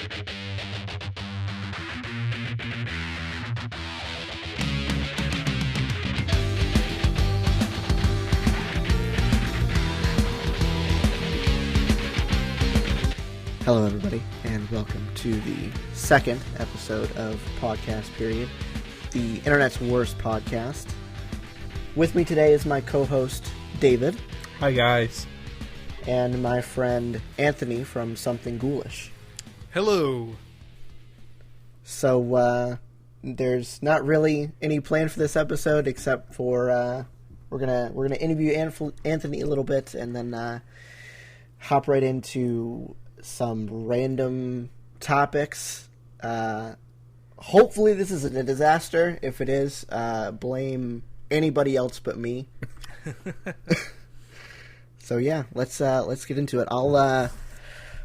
Hello, everybody, and welcome to the second episode of Podcast Period, the internet's worst podcast. With me today is my co-host, David. Hi, guys. And my friend, Anthony from Something Ghoulish. Hello. So, there's not really any plan for this episode except for, we're gonna interview Anthony a little bit and then hop right into some random topics. Hopefully this isn't a disaster. If it is, blame anybody else but me. So yeah, let's get into it. I'll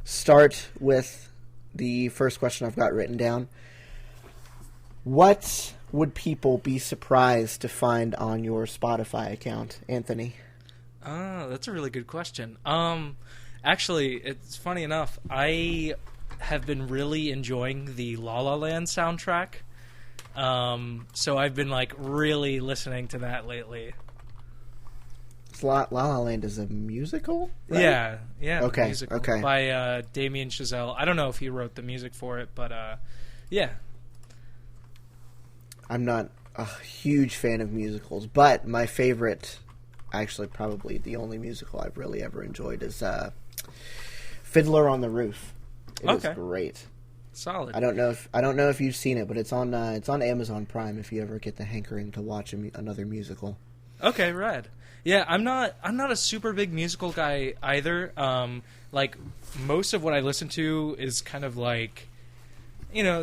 start with the first question I've got written down. What would people be surprised to find on your Spotify account, Anthony? That's a really good question. Actually, it's funny enough. I have been really enjoying the La La Land soundtrack. So I've been really listening to that lately. La La Land is a musical, right? Yeah. Okay, musical okay. By Damien Chazelle. I don't know if he wrote the music for it, but yeah. I'm not a huge fan of musicals, but my favorite, actually probably the only musical I've really ever enjoyed is Fiddler on the Roof. It is great. Solid. I don't know if you've seen it, but it's on Amazon Prime if you ever get the hankering to watch another musical. Okay, rad. Yeah, I'm not a super big musical guy either. Most of what I listen to is kind of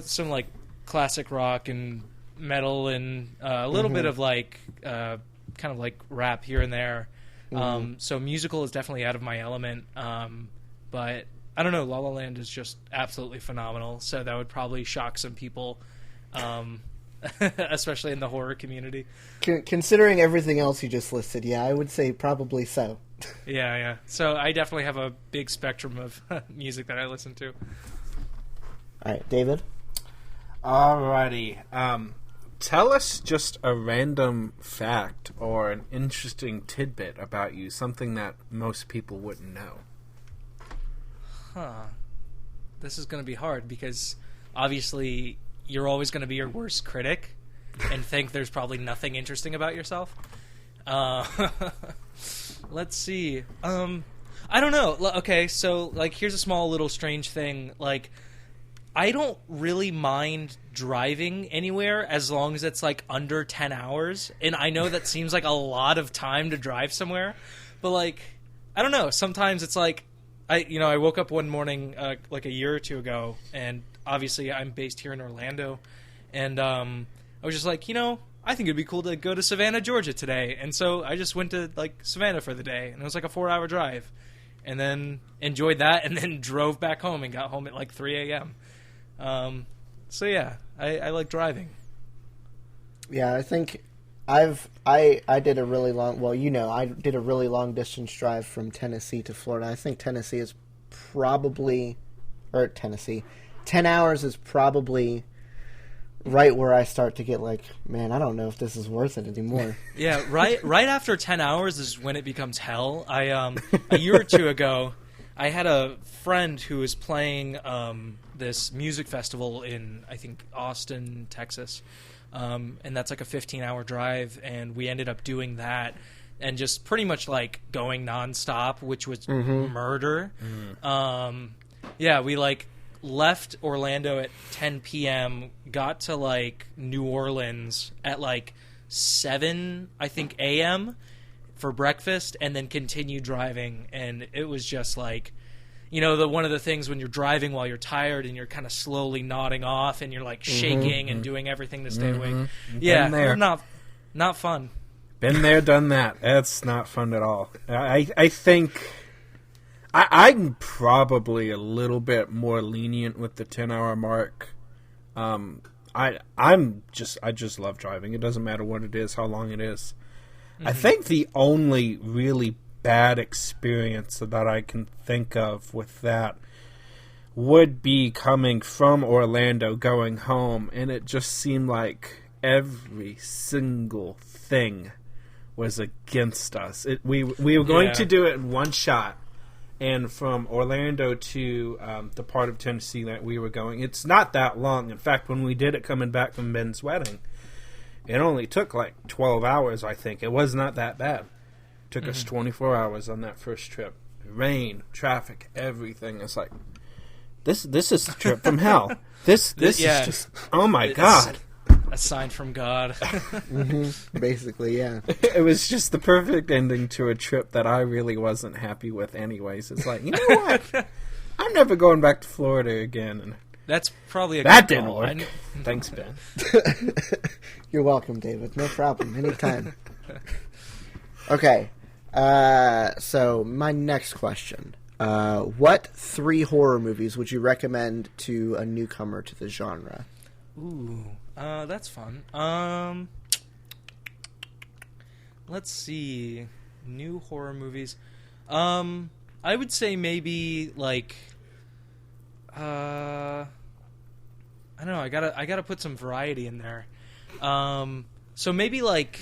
some classic rock and metal and a little bit of kind of rap here and there. So musical is definitely out of my element. But I don't know, La La Land is just absolutely phenomenal, so that would probably shock some people, especially in the horror community. Considering everything else you just listed, yeah, I would say probably so. Yeah. So I definitely have a big spectrum of music that I listen to. All right, David? Alrighty. Tell us just a random fact or an interesting tidbit about you, something that most people wouldn't know. This is going to be hard because obviously you're always going to be your worst critic and think there's probably nothing interesting about yourself. Let's see. I don't know. Okay, so here's a small little strange thing. I don't really mind driving anywhere as long as it's under 10 hours. And I know that seems like a lot of time to drive somewhere, but I don't know. Sometimes it's I woke up one morning a year or two ago, and obviously I'm based here in Orlando, and I was just I think it'd be cool to go to Savannah, Georgia today, and so I just went to Savannah for the day, and it was a 4-hour drive, and then enjoyed that, and then drove back home and got home at 3 a.m. So yeah, I like driving. Yeah, I think I did a really long, I did a really long distance drive from Tennessee to Florida. I think Tennessee is probably, 10 hours is probably right where I start to get man, I don't know if this is worth it anymore. Yeah, right after 10 hours is when it becomes hell. A year or two ago, I had a friend who was playing this music festival in, I think, Austin, Texas. And that's a 15-hour drive, and we ended up doing that and just pretty much going nonstop, which was murder. Yeah, we left Orlando at 10 p.m., got to New Orleans at 7, I think, a.m. for breakfast, and then continued driving, and it was just one of the things when you're driving while you're tired and you're kind of slowly nodding off and you're shaking and doing everything to stay awake. Yeah, not fun. Been there, done that. That's not fun at all. I think I'm probably a little bit more lenient with the 10-hour mark. I just love driving. It doesn't matter what it is, how long it is. I think the only really bad experience that I can think of with that would be coming from Orlando going home, and it just seemed like every single thing was against us. We were going to do it in one shot, and from Orlando to the part of Tennessee that we were going, it's not that long. In fact, when we did it coming back from Ben's wedding, it only took like 12 hours, I think. It was not that bad. It took us 24 hours on that first trip. Rain, traffic, everything. It's like, this is the trip from hell. This is just, oh my God. A sign from God. Basically, yeah. It was just the perfect ending to a trip that I really wasn't happy with anyways. It's like, you know what? I'm never going back to Florida again. And that's probably a that good didn't call. work. Thanks, Ben. You're welcome, David. No problem. Anytime. Okay. So my next question. What 3 horror movies would you recommend to a newcomer to the genre? Ooh, that's fun. Let's see. New horror movies. I would say maybe like I don't know, I gotta put some variety in there. So maybe like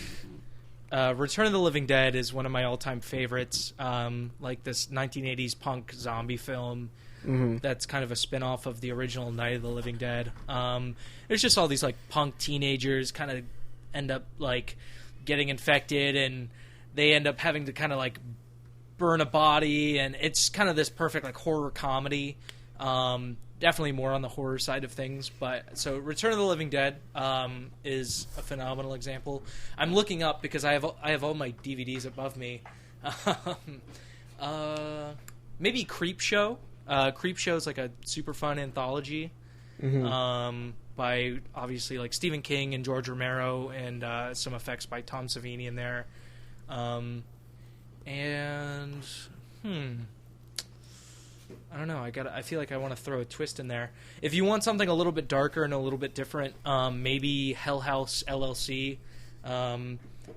Return of the Living Dead is one of my all-time favorites. Like this 1980s punk zombie film that's kind of a spin-off of the original Night of the Living Dead. There's just all these like punk teenagers kind of end up like getting infected, and they end up having to kind of like burn a body, and it's kind of this perfect like horror comedy. Definitely more on the horror side of things, but so Return of the Living Dead is a phenomenal example. I'm looking up because I have all my DVDs above me. Maybe Creepshow. Creepshow is like a super fun anthology by obviously like Stephen King and George Romero, and some effects by Tom Savini in there. I don't know. I feel like I want to throw a twist in there. If you want something a little bit darker and a little bit different, maybe Hell House LLC.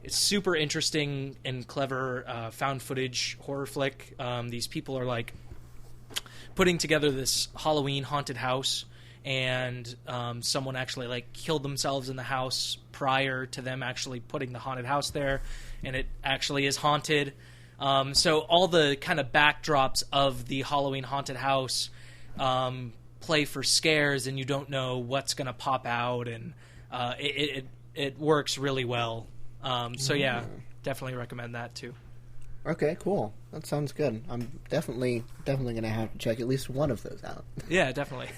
It's super interesting and clever found footage horror flick. These people are like putting together this Halloween haunted house, and someone actually like killed themselves in the house prior to them actually putting the haunted house there, and it actually is haunted. So all the kind of backdrops of the Halloween haunted house play for scares, and you don't know what's going to pop out, and it works really well. So yeah, definitely recommend that too. Okay, cool. That sounds good. I'm definitely going to have to check at least one of those out. Yeah, definitely.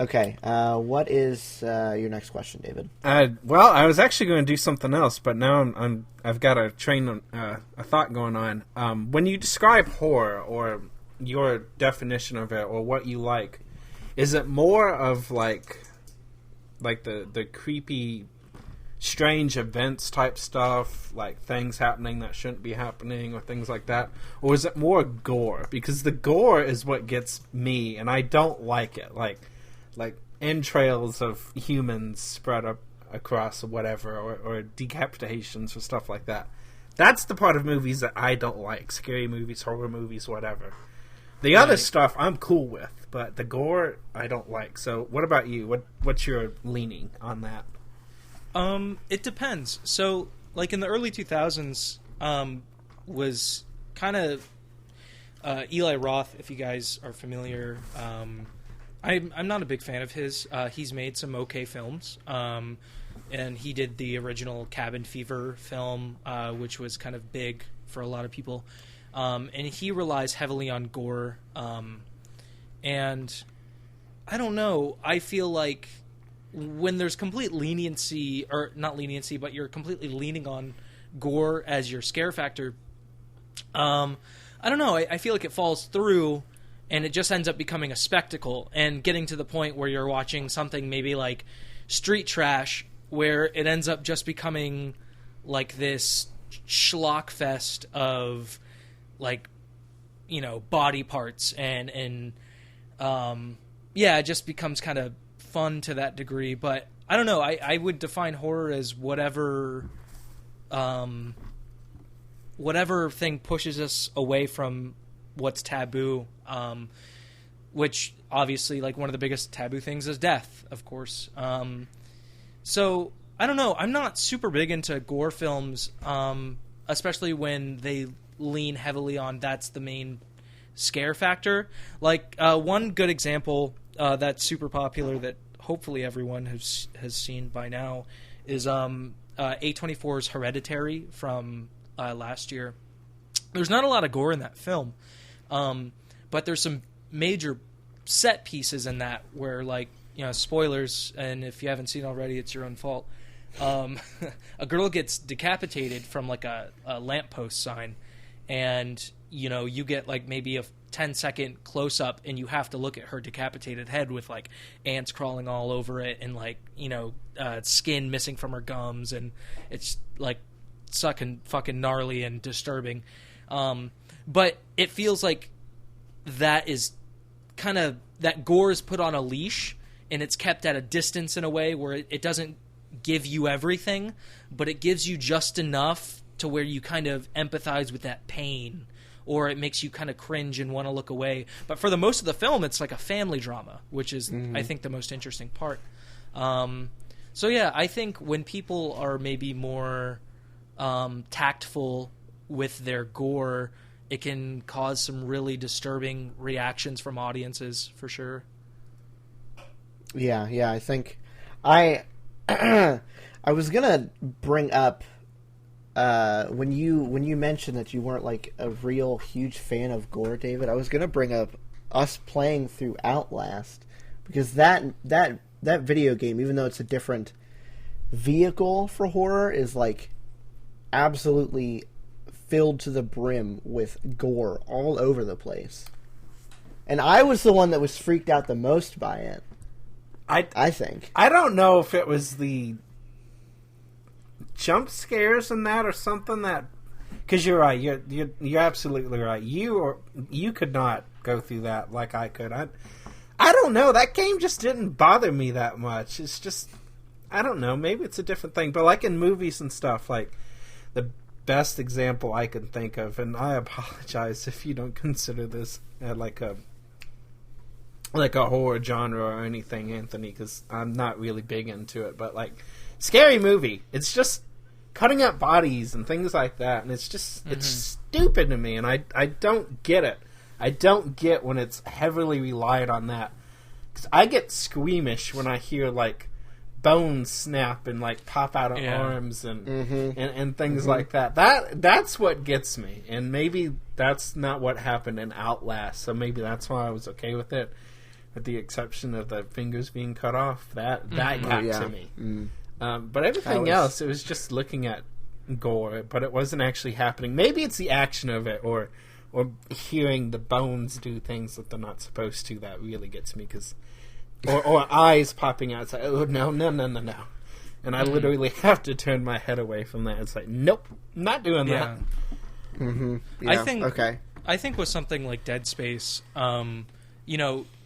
Okay, what is your next question, David? Well, I was actually going to do something else, but now I've got a thought going on. When you describe horror, or your definition of it, or what you like, is it more of like the creepy, strange events type stuff, like things happening that shouldn't be happening, or things like that, or is it more gore? Because the gore is what gets me, and I don't like it. Like entrails of humans spread up across whatever, or decapitations or stuff like that. That's the part of movies that I don't like. Scary movies, horror movies, whatever. The other stuff I'm cool with, but the gore I don't like. So what about you? What's your leaning on that? It depends. So like in the early 2000s was kind of Eli Roth, if you guys are familiar. I'm not a big fan of his. He's made some okay films, and he did the original Cabin Fever film, which was kind of big for a lot of people. And he relies heavily on gore. And I don't know. I feel like when there's complete leniency, or not leniency, but you're completely leaning on gore as your scare factor, I don't know. I feel like it falls through, and it just ends up becoming a spectacle, and getting to the point where you're watching something maybe like Street Trash, where it ends up just becoming like this schlock fest of like, you know, body parts, and it just becomes kind of fun to that degree. But I don't know. I would define horror as whatever thing pushes us away from what's taboo. which obviously, like, one of the biggest taboo things is death, of course. So I don't know. I'm not super big into gore films, especially when they lean heavily on that's the main scare factor. Like, one good example that's super popular that hopefully everyone has seen by now is A24's Hereditary from last year. There's not a lot of gore in that film, but there's some major set pieces in that where, like, spoilers, and if you haven't seen already, it's your own fault. A girl gets decapitated from, like, a lamppost sign, and you get, like, maybe a 10-second close-up, and you have to look at her decapitated head with, like, ants crawling all over it, and, like, skin missing from her gums, and it's, like, fucking gnarly and disturbing. But it feels like that is kind of, that gore is put on a leash, and it's kept at a distance in a way where it doesn't give you everything, but it gives you just enough to where you kind of empathize with that pain, or it makes you kind of cringe and want to look away. But for the most of the film, it's like a family drama, which is, I think, the most interesting part. So yeah, I think when people are maybe more tactful with their gore, it can cause some really disturbing reactions from audiences, for sure. Yeah, I think I was gonna bring up when you mentioned that you weren't, like, a real huge fan of gore, David. I was gonna bring up us playing through Outlast, because that video game, even though it's a different vehicle for horror, is, like, absolutely filled to the brim with gore all over the place. And I was the one that was freaked out the most by it. I think. I don't know if it was the jump scares in that or something that, because you're right, you're absolutely right. You could not go through that like I could. I don't know. That game just didn't bother me that much. It's just, I don't know. Maybe it's a different thing. But like in movies and stuff, like the best example I can think of, and I apologize if you don't consider this like a horror genre or anything, Anthony, because I'm not really big into it, but, like, Scary Movie, it's just cutting up bodies and things like that, and it's just, it's stupid to me, and I don't get it. I don't get when it's heavily relied on that, because I get squeamish when I hear, like, bones snap and, like, pop out of arms and and things like that. That's what gets me, and maybe that's not what happened in Outlast, so maybe that's why I was okay with it. With the exception of the fingers being cut off, that got to me. But everything else, it was just looking at gore, but it wasn't actually happening. Maybe it's the action of it, or hearing the bones do things that they're not supposed to, that really gets me. Or eyes popping out. It's like, oh, no. And I literally have to turn my head away from that. It's like, nope, not doing that. Yeah. I think with something like Dead Space,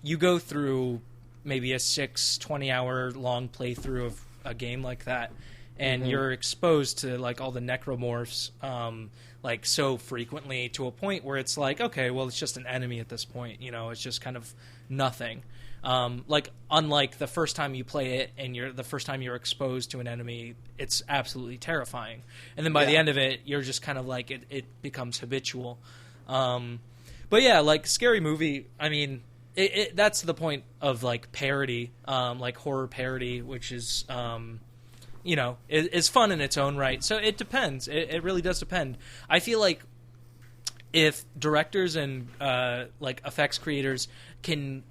you go through maybe a 20-hour long playthrough of a game like that, and you're exposed to, like, all the necromorphs like, so frequently, to a point where it's like, okay, well, it's just an enemy at this point, it's just kind of nothing. Like, unlike the first time you play it and the first time you're exposed to an enemy, it's absolutely terrifying, and then by the end of it, you're just kind of like, it becomes habitual. But yeah, like, Scary Movie, I mean, that's the point of, like, parody, like horror parody, which is, is fun in its own right. So it depends. It really does depend. I feel like if directors and like effects creators can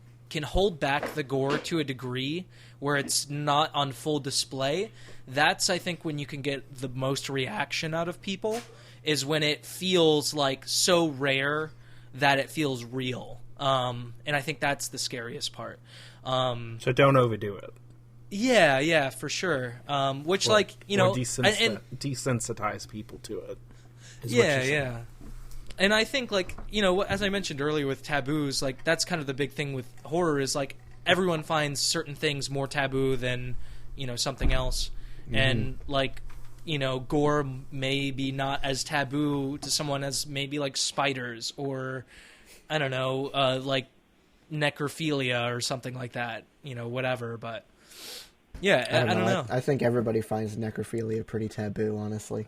hold back the gore to a degree where it's not on full display, that's, I think, when you can get the most reaction out of people, is when it feels like so rare that it feels real. And I think that's the scariest part. So don't overdo it. Yeah, for sure. Which, or desensitize people to it. Yeah. And I think, like, as I mentioned earlier with taboos, like, that's kind of the big thing with horror, is, like, everyone finds certain things more taboo than, something else. And, like, gore may be not as taboo to someone as maybe, like, spiders, or I don't know, like necrophilia or something like that, whatever. But yeah, I don't know. I think everybody finds necrophilia pretty taboo, honestly.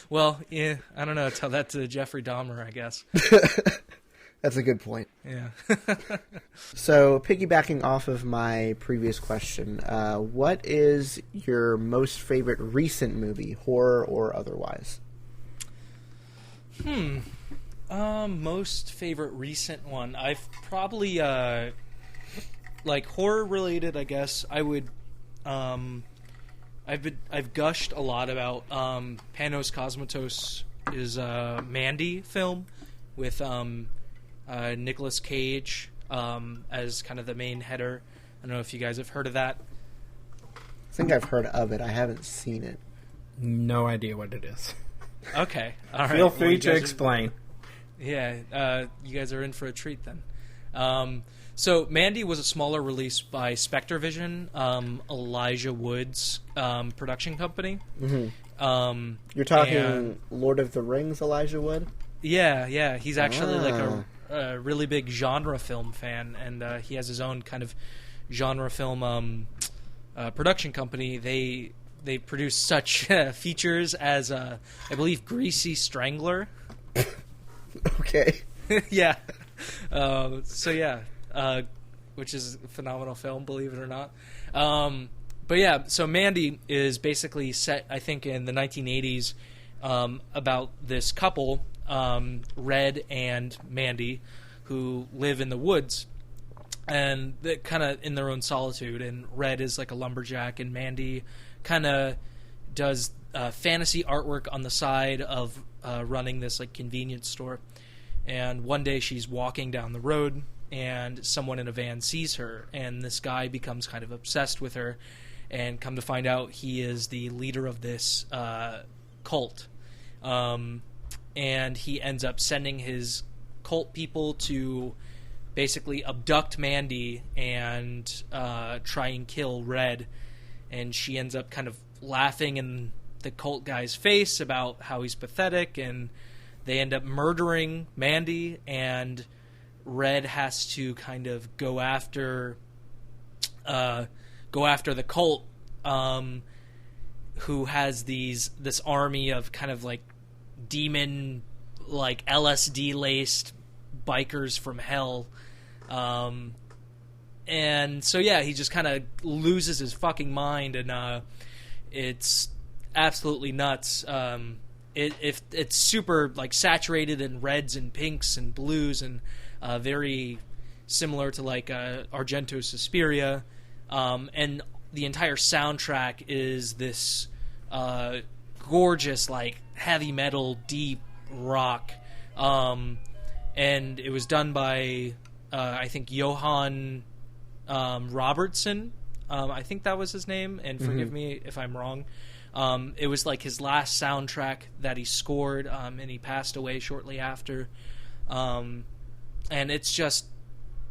Well, yeah, I don't know. Tell that to Jeffrey Dahmer, I guess. That's a good point. Yeah. So, piggybacking off of my previous question, what is your most favorite recent movie, horror or otherwise? Most favorite recent one. I've probably like horror related, I guess. I would I've gushed a lot about Panos Cosmatos' Mandy film with Nicolas Cage as kind of the main header. I don't know if you guys have heard of that. I think I've heard of it. I haven't seen it. No idea what it is. Okay. All right. Feel free to explain. Yeah, you guys are in for a treat then. So Mandy was a smaller release by Spectre Vision, Elijah Wood's production company. Mm-hmm. You're talking Lord of the Rings, Elijah Wood? Yeah. He's actually like a really big genre film fan, and he has his own kind of genre film production company. They produce such features as, I believe, Greasy Strangler. Okay. Yeah. Which is a phenomenal film, believe it or not. But yeah, so Mandy is basically set, I think, in the 1980s about this couple, Red and Mandy, who live in the woods, and they're kind of in their own solitude. And Red is like a lumberjack, and Mandy kind of does fantasy artwork on the side of running this like convenience store. And one day she's walking down the road, and someone in a van sees her, and this guy becomes kind of obsessed with her, and come to find out he is the leader of this cult. And he ends up sending his cult people to basically abduct Mandy and try and kill Red. And she ends up kind of laughing in the cult guy's face about how he's pathetic, and they end up murdering Mandy, and Red has to kind of go after the cult, who has this army of kind of like demon, like LSD laced bikers from hell, and so yeah, he just kind of loses his fucking mind, and it's absolutely nuts. It's super like saturated in reds and pinks and blues, and very similar to like Argento Suspiria, and the entire soundtrack is this gorgeous like heavy metal deep rock, and it was done by I think Johann Robertson, I think that was his name, and forgive me if I'm wrong. It was like his last soundtrack that he scored, and he passed away shortly after. And it's just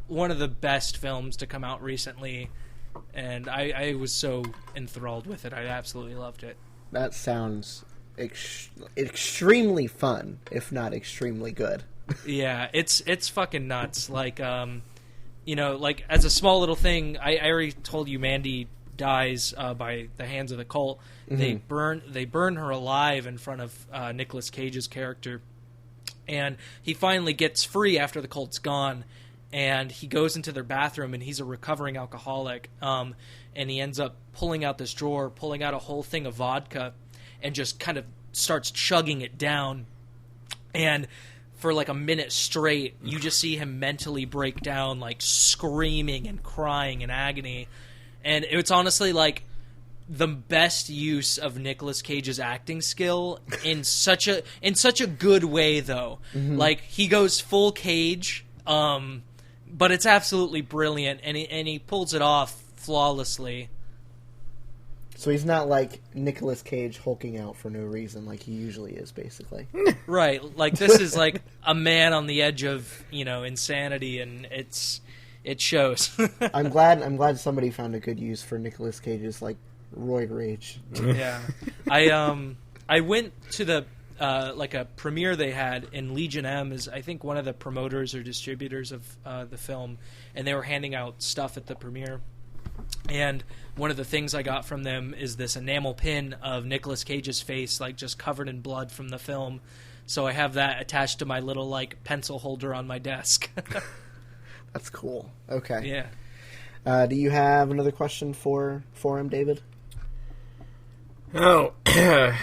one of the best films to come out recently, and I was so enthralled with it. I absolutely loved it. That sounds extremely fun, if not extremely good. Yeah, it's fucking nuts. Like, like as a small little thing, I already told you Mandy dies by the hands of the cult. Mm-hmm. They burn her alive in front of Nicolas Cage's character, and he finally gets free after the cult's gone, and he goes into their bathroom, and he's a recovering alcoholic, and he ends up pulling out this drawer, pulling out a whole thing of vodka, and just kind of starts chugging it down, and for like a minute straight you just see him mentally break down, like screaming and crying in agony. And it's honestly like the best use of Nicolas Cage's acting skill in such a good way, though. Mm-hmm. Like he goes full Cage, but it's absolutely brilliant, and he pulls it off flawlessly. So he's not like Nicolas Cage hulking out for no reason, like he usually is, basically. Right. Like this is like a man on the edge of insanity, and it shows. I'm glad somebody found a good use for Nicolas Cage's like roid rage. Yeah, I went to the like a premiere they had, and Legion M is, I think, one of the promoters or distributors of the film, and they were handing out stuff at the premiere. And one of the things I got from them is this enamel pin of Nicolas Cage's face, like just covered in blood from the film. So I have that attached to my little like pencil holder on my desk. That's cool. Okay. Yeah. Do you have another question for him, David? Oh, give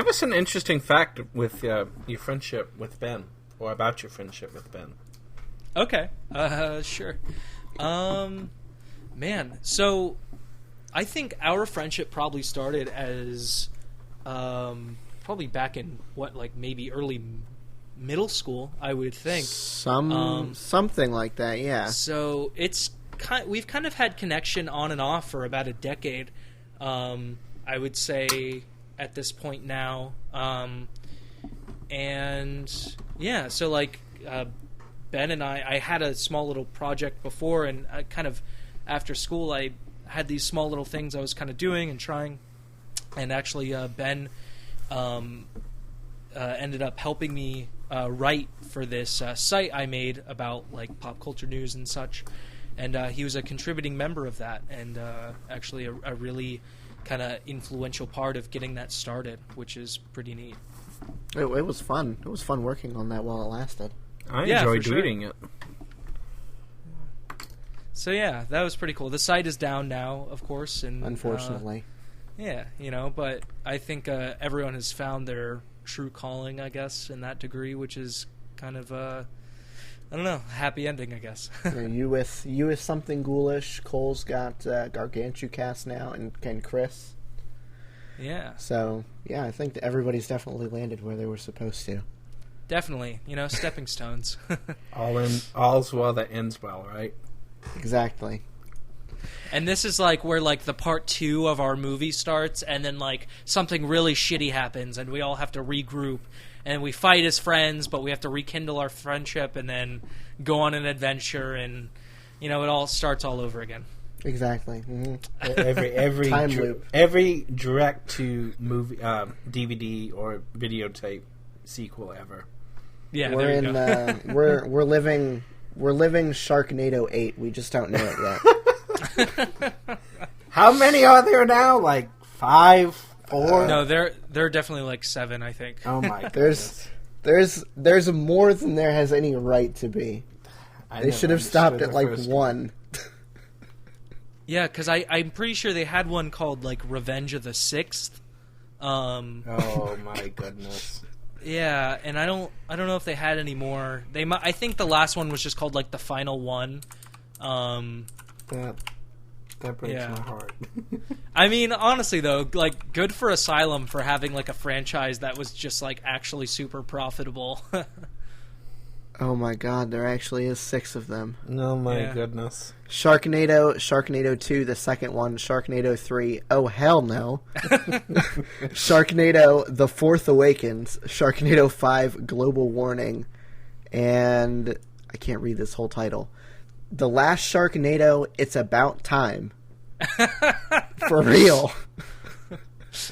us an interesting fact with your friendship with Ben, or about your friendship with Ben. Okay. Sure. Man, so I think our friendship probably started as probably back in maybe early middle school, I would think. Something like that, yeah. So we've kind of had connection on and off for about a decade. I would say at this point now, and yeah, so like Ben and I had a small little project before, and kind of after school I had these small little things I was kind of doing and trying, and actually Ben ended up helping me write for this site I made about like pop culture news and such, and he was a contributing member of that, and actually a really kind of influential part of getting that started, which is pretty neat. It was fun. It was fun working on that while it lasted. I enjoyed reading it. So yeah, that was pretty cool. The site is down now, of course, and unfortunately. Yeah, but I think everyone has found their true calling, I guess, in that degree, which is kind of I don't know, happy ending, I guess. Yeah, you with something ghoulish. Cole's got Gargantucast now, and Chris. Yeah. So yeah, I think that everybody's definitely landed where they were supposed to. Definitely, stepping stones. All's well that ends well, right? Exactly. And this is like where like the part 2 of our movie starts, and then like something really shitty happens, and we all have to regroup, and we fight as friends, but we have to rekindle our friendship, and then go on an adventure, and it all starts all over again. Exactly. Mm-hmm. Every time loop. Every direct to movie, DVD or videotape sequel ever. Yeah, we're there you go. we're living Sharknado 8. We just don't know it yet. How many are there now? Like 5, 4? No, there are definitely like 7, I think. Oh my goodness. There's more than there has any right to be. They should have stopped at like 1. Yeah, because I'm pretty sure they had one called like Revenge of the Sixth. Oh my goodness. Yeah, and I don't know if they had any more. I think the last one was just called like the Final One. That breaks my heart. I mean, honestly though, like good for Asylum for having like a franchise that was just like actually super profitable. Oh my God, there actually is 6 of them. Oh my goodness. Sharknado 2, the second one, Sharknado 3, oh hell no. Sharknado, The Fourth Awakens, Sharknado 5, Global Warning, and I can't read this whole title. The Last Sharknado, It's About Time. For real.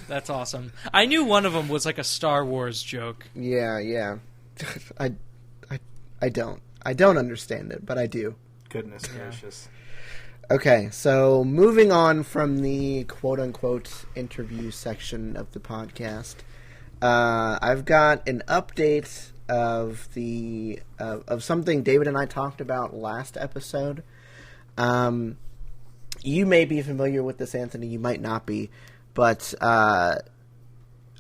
That's awesome. I knew one of them was like a Star Wars joke. Yeah. I don't understand it, but I do. Goodness gracious. Okay, so moving on from the quote-unquote interview section of the podcast, I've got an update of of something David and I talked about last episode. You may be familiar with this, Anthony. You might not be, but I'm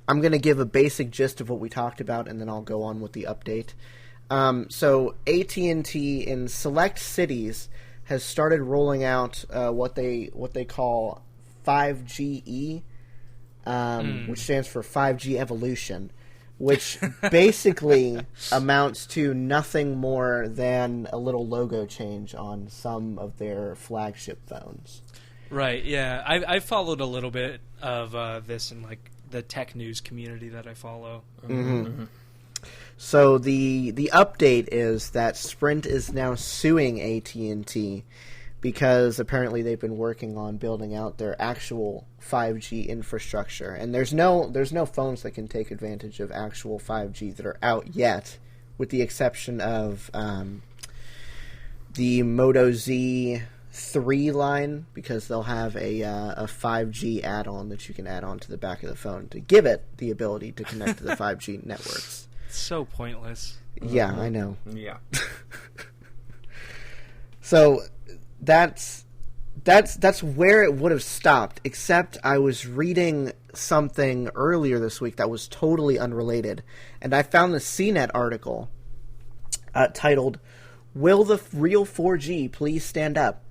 going to give a basic gist of what we talked about, and then I'll go on with the update. So AT&T in select cities has started rolling out what they call 5GE, which stands for 5G Evolution, which basically amounts to nothing more than a little logo change on some of their flagship phones. Right. Yeah, I followed a little bit of this in like the tech news community that I follow. Mm-hmm. So the update is that Sprint is now suing AT&T because apparently they've been working on building out their actual 5G infrastructure, and there's no phones that can take advantage of actual 5G that are out yet, with the exception of the Moto Z3 line, because they'll have a 5G add-on that you can add on to the back of the phone to give it the ability to connect to the 5G networks. It's so pointless. Yeah, I know. Yeah. So that's where it would have stopped, except I was reading something earlier this week that was totally unrelated, and I found the CNET article titled, "Will the real 4G please stand up?"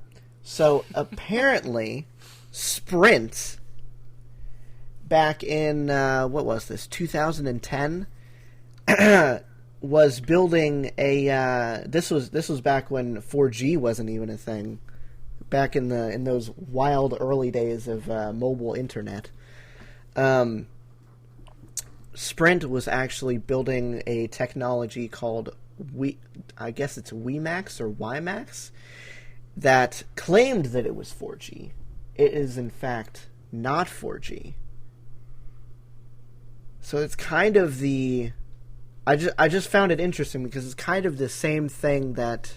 So apparently Sprint, back in, what was this, 2010, was building a, this was back when 4G wasn't even a thing, back in those wild early days of mobile internet. Sprint was actually building a technology called I guess it's WiMAX or WiMAX, that claimed that it was 4G. It is in fact not 4G. So it's kind of the, I just found it interesting because it's kind of the same thing that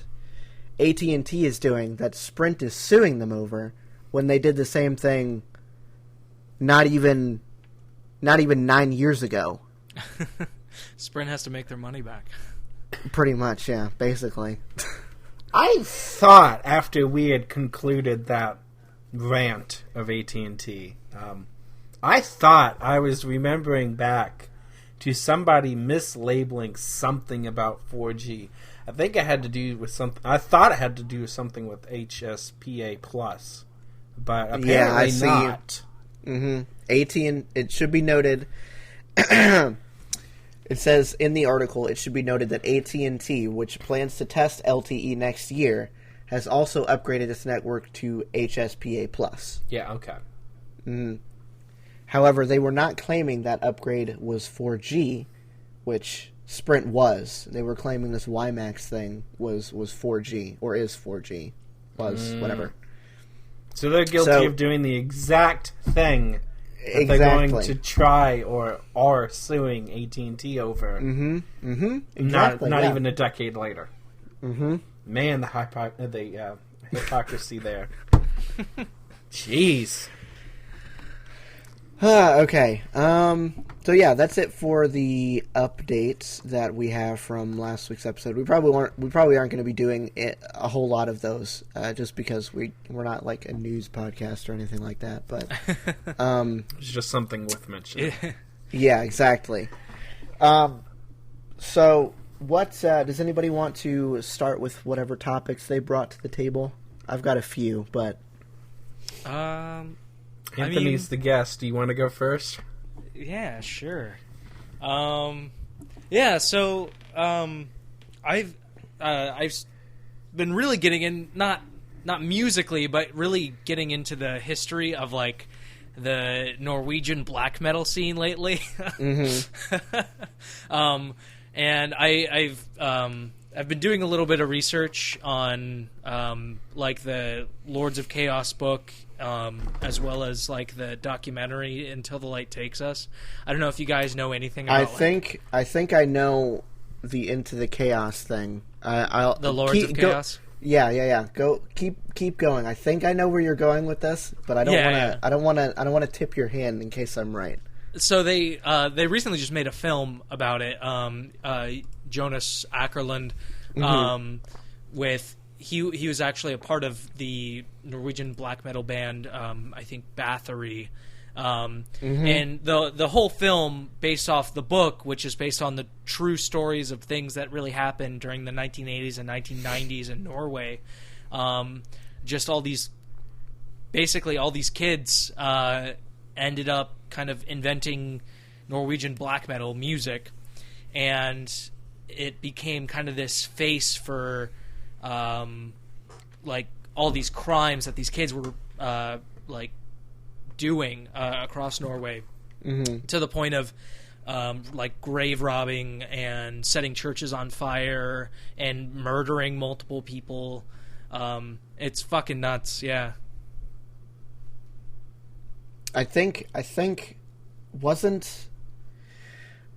AT&T is doing, that Sprint is suing them over, when they did the same thing not even 9 years ago. Sprint has to make their money back. Pretty much, yeah, basically. I thought after we had concluded that rant of AT&T, I thought I was remembering back to somebody mislabeling something about 4G. I think it had to do with something. I thought it had to do with something with HSPA plus, but apparently yeah, I see. not. It should be noted. It says in the article, it should be noted that AT&T, which plans to test LTE next year, has also upgraded its network to HSPA plus. Yeah. Okay. However, they were not claiming that upgrade was 4G, which Sprint was. They were claiming this WiMAX thing was 4G, or is 4G. Whatever. So they're guilty of doing the exact thing that they're going to try or are suing AT&T over. Exactly, Not yeah. even a decade later. Man, the hypocrisy there. Jeez. Okay. So yeah, that's it for the updates that we have from last week's episode. We probably aren't going to be doing a whole lot of those, just because we're not like a news podcast or anything like that. But It's just something worth mentioning. yeah, exactly. So what does anybody want to start with? Whatever topics they brought to the table. I've got a few, but Anthony's the guest. Do you want to go first? Yeah, sure. So I've been really getting in, not musically, but really getting into the history of like the Norwegian black metal scene lately. And I've been doing a little bit of research on like the Lords of Chaos book, as well as like the documentary Until the Light Takes Us. I don't know if you guys know anything about I think I know the Into the Chaos thing. the Lords of Chaos. Yeah. Go keep going. I think I know where you're going with this, but I don't want to tip your hand in case I'm right. So they recently just made a film about it. Jonas Ackerlund, with he was actually a part of the Norwegian black metal band, I think Bathory, and the whole film based off the book, which is based on the true stories of things that really happened during the 1980s and 1990s in Norway. Just all these kids ended up kind of inventing Norwegian black metal music, and it became kind of this face for like all these crimes that these kids were like doing across Norway, to the point of like grave robbing and setting churches on fire and murdering multiple people. It's fucking nuts. Yeah. I think wasn't,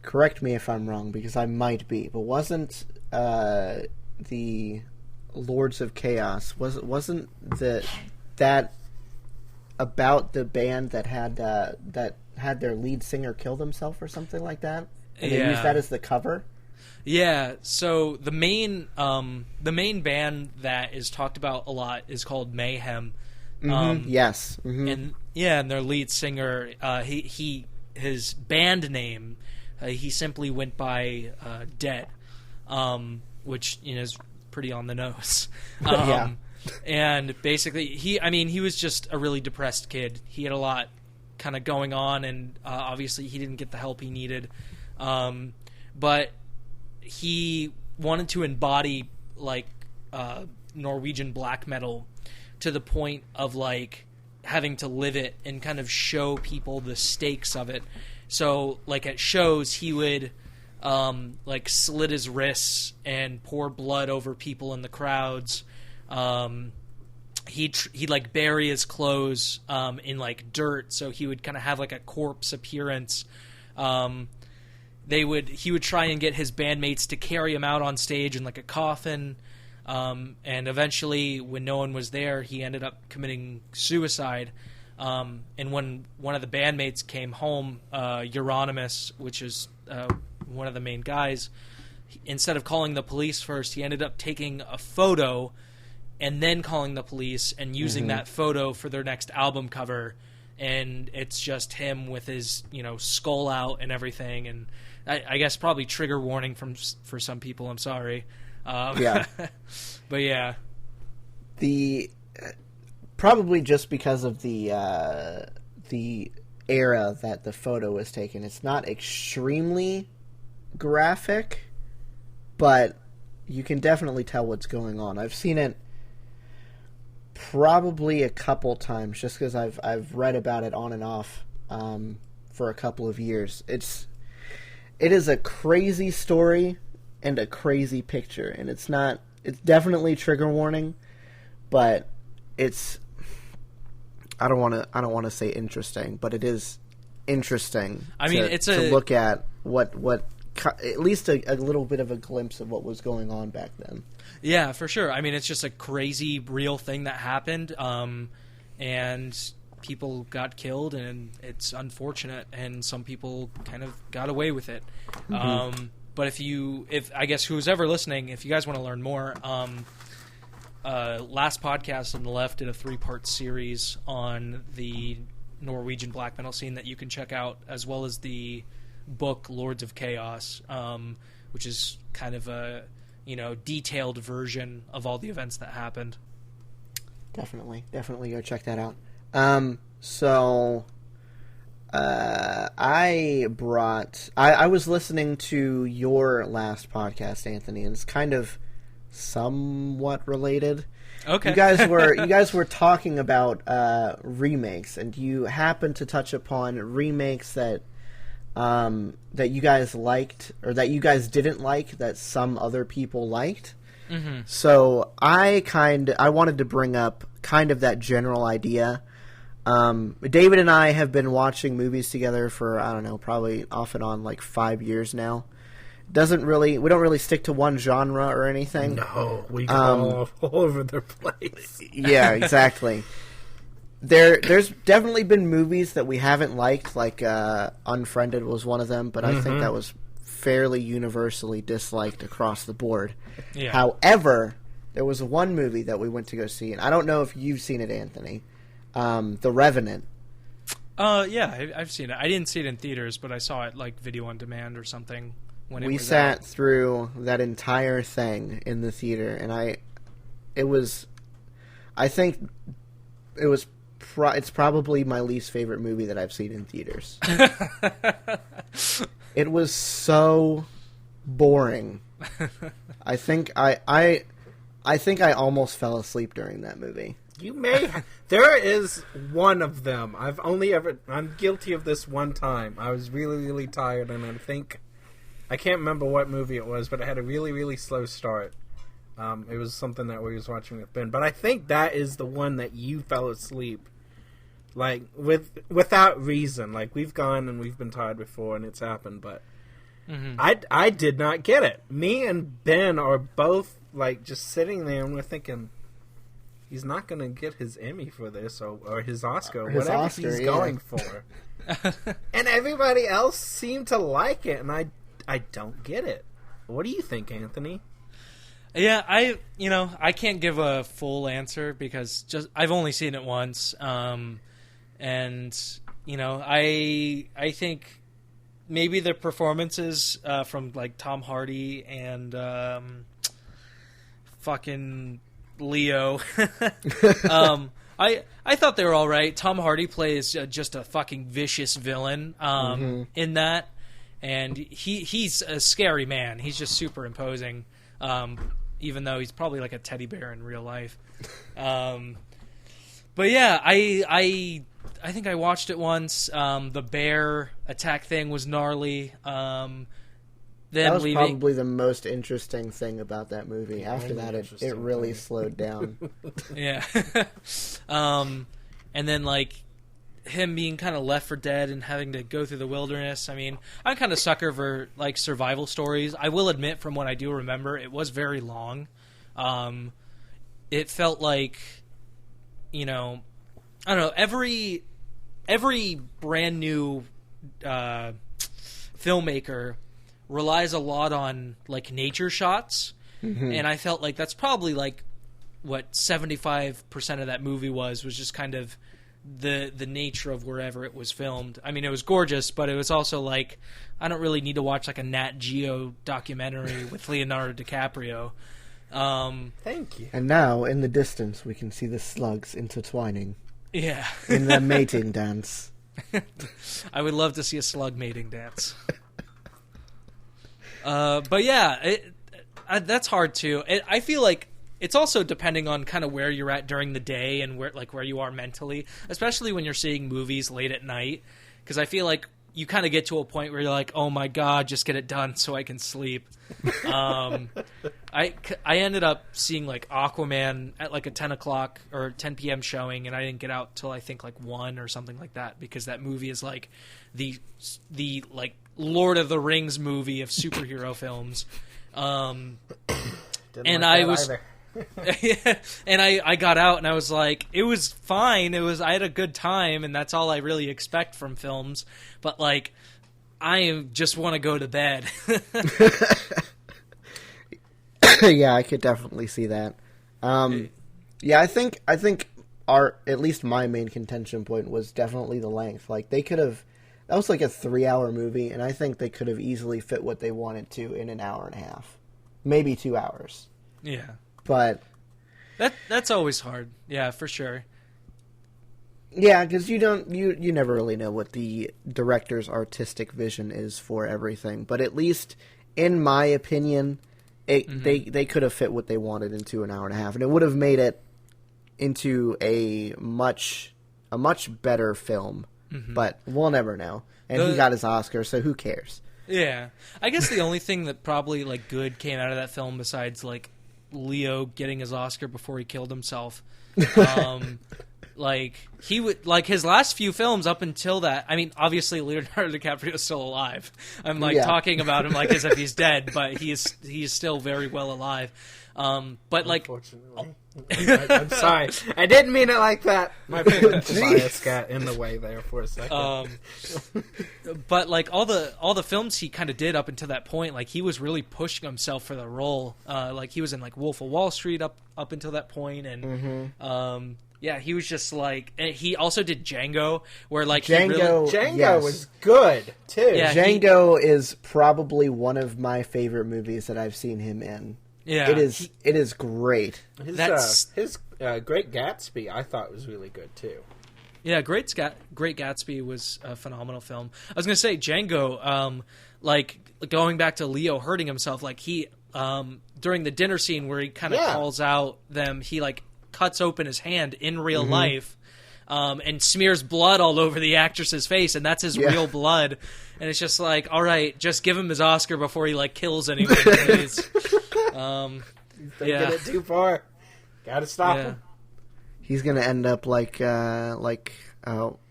correct me if I'm wrong because I might be, but wasn't the Lords of Chaos wasn't that about the band that had their lead singer kill themselves or something like that, and they used that as the cover? Yeah, so the main band that is talked about a lot is called Mayhem. Yes. Mm-hmm. And their lead singer, his band name, he simply went by Dead, which is pretty on the nose. Yeah. And basically, he was just a really depressed kid. He had a lot kind of going on, and obviously he didn't get the help he needed. But he wanted to embody like Norwegian black metal to the point of like having to live it and kind of show people the stakes of it. So like at shows he would like slit his wrists and pour blood over people in the crowds. He'd like bury his clothes in like dirt, so he would kind of have like a corpse appearance. He would try and get his bandmates to carry him out on stage in like a coffin, and eventually, when no one was there, he ended up committing suicide. And when one of the bandmates came home, Euronymous, which is one of the main guys, instead of calling the police first, he ended up taking a photo and then calling the police and using that photo for their next album cover. And it's just him with his, skull out and everything. And I guess probably trigger warning for some people. I'm sorry. Yeah. But yeah. Probably just because of the era that the photo was taken, it's not extremely graphic, but you can definitely tell what's going on. I've seen it probably a couple times just because I've read about it on and off for a couple of years. It is a crazy story and a crazy picture, and it's definitely trigger warning, but it's I don't want to say interesting, but it is interesting. To look at what at least a little bit of a glimpse of what was going on back then. Yeah, for sure. It's just a crazy real thing that happened, and people got killed, and it's unfortunate, and some people kind of got away with it. But if I guess who's ever listening, if you guys want to learn more, last podcast on the left did a 3-part series on the Norwegian black metal scene that you can check out, as well as the book Lords of Chaos, which is kind of a detailed version of all the events that happened. Definitely go check that out. I was listening to your last podcast, Anthony, and it's kind of somewhat related. Okay. You guys were talking about remakes, and you happened to touch upon remakes that you guys liked or that you guys didn't like that some other people liked. Mm-hmm. So I wanted to bring up kind of that general idea. David and I have been watching movies together for, I don't know, probably off and on like 5 years now. We don't really stick to one genre or anything. No, we go all over the place. Yeah, exactly. There's definitely been movies that we haven't liked, like Unfriended was one of them, but I think that was fairly universally disliked across the board. Yeah. However, there was one movie that we went to go see, and I don't know if you've seen it, Anthony. The Revenant. Yeah, I've seen it. I didn't see it in theaters, but I saw it like video on demand or something when we sat through that entire thing in the theater, and it's probably my least favorite movie that I've seen in theaters. It was so boring. I think I almost fell asleep during that movie. You may. There is one of them. I'm guilty of this one time. I was really, really tired, and I can't remember what movie it was, but it had a really, really slow start. It was something that we was watching with Ben, but I think that is the one that you fell asleep, like without reason. Like we've gone and we've been tired before, and it's happened, but I did not get it. Me and Ben are both like just sitting there, and we're thinking, he's not going to get his Emmy for this or his Oscar, or whatever he's going for. And everybody else seemed to like it, and I don't get it. What do you think, Anthony? Yeah, I can't give a full answer because I've only seen it once, and I think maybe the performances from like Tom Hardy and fucking Leo, I thought they were all right. Tom Hardy plays just a fucking vicious villain in that, and he's a scary man. He's just super imposing. Even though he's probably like a teddy bear in real life. But yeah, I think I watched it once. The bear attack thing was gnarly. That was probably the most interesting thing about that movie. After that, it really slowed down. Yeah. And then like him being kind of left for dead and having to go through the wilderness. I mean, I'm kind of sucker for like survival stories. I will admit, from what I do remember, it was very long. It felt like, I don't know, every brand new filmmaker relies a lot on like nature shots, and I felt like that's probably like what 75% of that movie was just kind of the nature of wherever it was filmed. I mean, it was gorgeous, but it was also like, I don't really need to watch like a Nat Geo documentary with Leonardo DiCaprio. Thank you. And now, in the distance, we can see the slugs intertwining. Yeah. In their mating dance. I would love to see a slug mating dance. But yeah, that's hard too. I feel like it's also depending on kind of where you're at during the day and where you are mentally, especially when you're seeing movies late at night. Because I feel like you kind of get to a point where you're like, oh my God, just get it done so I can sleep. I ended up seeing like Aquaman at like a 10 o'clock or 10 p.m. showing, and I didn't get out till I think like 1 or something like that, because that movie is like the like Lord of the Rings movie of superhero films. And I was... and I got out and I was like, it was fine. I had a good time, and that's all I really expect from films. But like, I just want to go to bed. Yeah, I could definitely see that. Yeah, I think at least my main contention point was definitely the length. Like that was like a 3-hour movie, and I think they could have easily fit what they wanted to in an hour and a half, maybe 2 hours. Yeah. But that's always hard. Yeah, for sure. Yeah, because you never really know what the director's artistic vision is for everything. But at least, in my opinion, they could have fit what they wanted into an hour and a half, and it would have made it into a much better film. But we'll never know. And he got his Oscar, so who cares? Yeah, I guess the only thing that probably like good came out of that film, besides like Leo getting his Oscar before he killed himself, like he would like his last few films up until that. I mean, obviously Leonardo DiCaprio is still alive. I'm like talking about him like as if he's dead, but he is still very well alive. But like, unfortunately, I'm sorry, I didn't mean it like that. My bias got in the way there for a second. But like all the films he kind of did up until that point, like he was really pushing himself for the role. Like he was in like Wolf of Wall Street up until that point, and yeah, he was just like. And he also did Django, where like Django was good too. Yeah, Django is probably one of my favorite movies that I've seen him in. Yeah, it is great. His Great Gatsby, I thought, was really good too. Yeah, Great Gatsby was a phenomenal film. I was gonna say Django, like going back to Leo hurting himself, like he during the dinner scene where he kind of calls out them, he like cuts open his hand in real life. And smears blood all over the actress's face, and that's his real blood. And it's just like, all right, just give him his Oscar before he like kills anyone. He's taking it too far. Gotta stop him. He's gonna end up like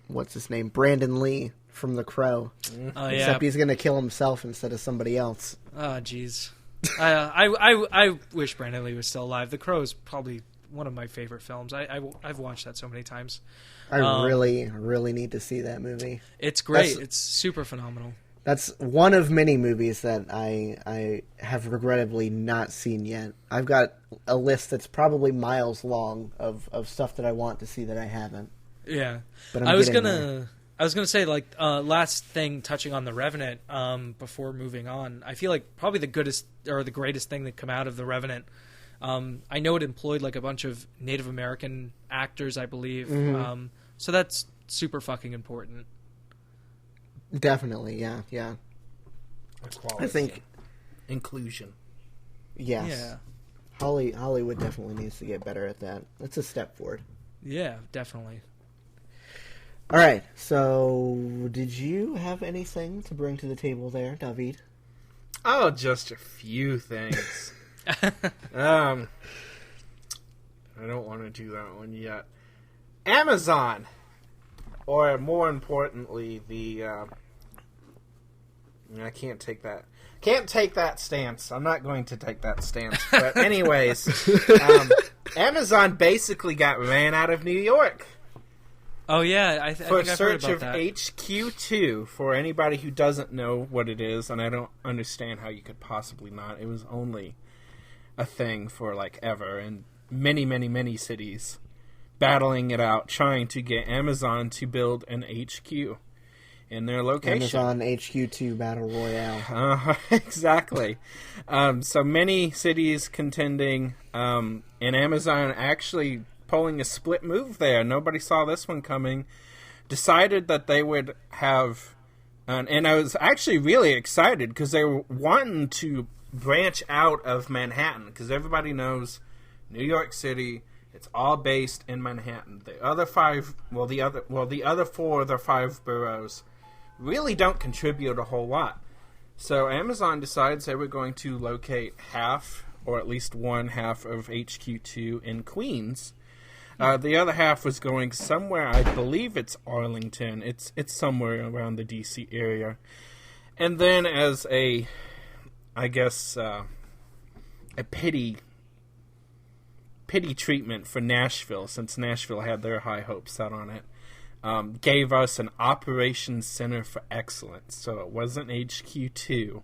what's his name, Brandon Lee from The Crow. Except he's gonna kill himself instead of somebody else. Oh, jeez. I wish Brandon Lee was still alive. The Crow is probably one of my favorite films. I've watched that so many times. I really need to see that movie. It's great. It's super phenomenal. That's one of many movies that I have regrettably not seen yet. I've got a list that's probably miles long of stuff that I want to see that I haven't. Yeah, but I was gonna say, like, last thing, touching on The Revenant, before moving on. I feel like probably the greatest thing that come out of The Revenant. I know it employed like a bunch of Native American actors, I believe. Mm-hmm. So that's super fucking important. Definitely, yeah. Equality. I think inclusion. Yes. Yeah. Hollywood definitely needs to get better at that. That's a step forward. Yeah, definitely. All right. So, did you have anything to bring to the table there, David? Oh, just a few things. I don't want to do that one yet. Amazon, or more importantly, I can't take that. Can't take that stance. I'm not going to take that stance. But anyways, Amazon basically got ran out of New York. Oh yeah, I think I've heard about that. For search of HQ2, for anybody who doesn't know what it is, and I don't understand how you could possibly not. It was only a thing for like ever, and many, many, many cities battling it out, trying to get Amazon to build an HQ in their location. Amazon HQ2 Battle Royale. Exactly. So many cities contending, and Amazon actually pulling a split move there. Nobody saw this one coming. Decided that they would have, and I was actually really excited because they were wanting to branch out of Manhattan, because everybody knows New York City, it's all based in Manhattan. The other four of the five boroughs really don't contribute a whole lot. So Amazon decides they were going to locate half, or at least one half, of HQ2 in Queens. The other half was going somewhere, I believe it's Arlington. It's somewhere around the D.C. area. And then as a pity treatment for Nashville, since Nashville had their high hopes set on it, gave us an Operations Center for Excellence. So it wasn't HQ2,